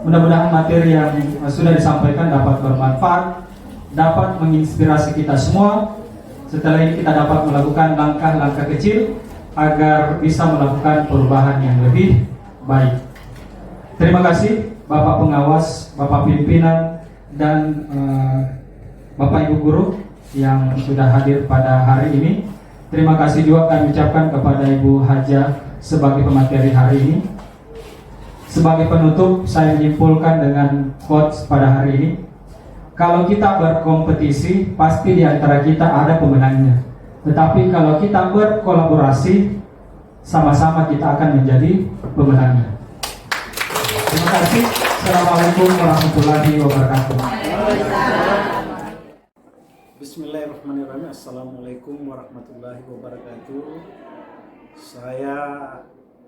Mudah-mudahan materi yang sudah disampaikan dapat bermanfaat, dapat menginspirasi kita semua. Setelah ini kita dapat melakukan langkah-langkah kecil agar bisa melakukan perubahan yang lebih baik. Terima kasih Bapak Pengawas, Bapak Pimpinan, dan Bapak Ibu Guru yang sudah hadir pada hari ini. Terima kasih juga kami ucapkan kepada Ibu Hajah sebagai pemateri hari ini. Sebagai penutup, saya menyimpulkan dengan quotes pada hari ini. Kalau kita berkompetisi, pasti di antara kita ada pemenangnya. Tetapi kalau kita berkolaborasi, sama-sama kita akan menjadi pemenangnya. Terima kasih. Assalamualaikum warahmatullahi wabarakatuh. Bismillahirrahmanirrahim. Assalamualaikum warahmatullahi wabarakatuh. Saya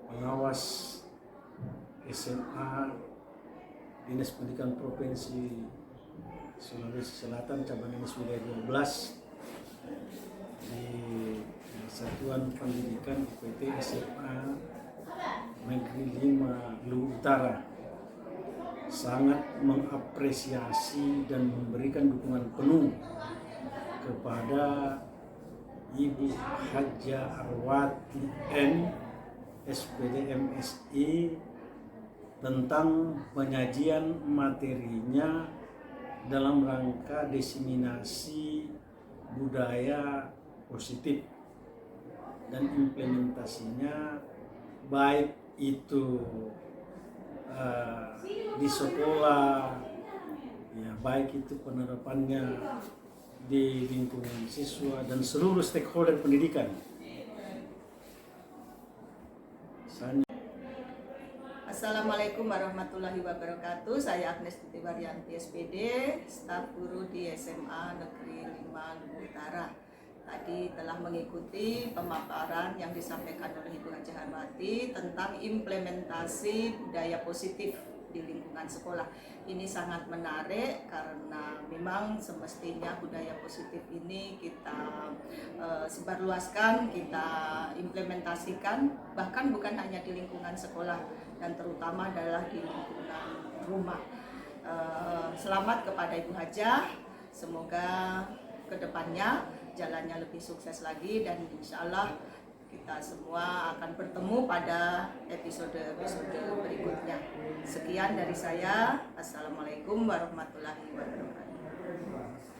pengawas SMA Dinas Pendidikan Provinsi Sulawesi Selatan cabang Dinas Wilayah 12 di Satuan Pendidikan UPT SMA Negeri 5 Luwu Utara. Sangat mengapresiasi dan memberikan dukungan penuh kepada Ibu Hajah Arwati N, SPD MSI, tentang penyajian materinya dalam rangka diseminasi budaya positif dan implementasinya, baik itu di sekolah, ya, baik itu penerapannya di lingkungan siswa dan seluruh stakeholder pendidikan. Assalamualaikum warahmatullahi wabarakatuh. Saya Agnes Tuti Waryanti SPD, staf guru di SMA Negeri 5 Luwu Utara. Tadi telah mengikuti pemaparan yang disampaikan oleh Ibu Hajah Arwati tentang implementasi budaya positif di lingkungan sekolah. Ini sangat menarik karena memang semestinya budaya positif ini kita sebarluaskan, kita implementasikan, bahkan bukan hanya di lingkungan sekolah dan terutama adalah di lingkungan rumah. Selamat kepada Ibu Hajah, semoga kedepannya jalannya lebih sukses lagi dan insya Allah kita semua akan bertemu pada episode-episode berikutnya. Sekian dari saya. Assalamualaikum warahmatullahi wabarakatuh.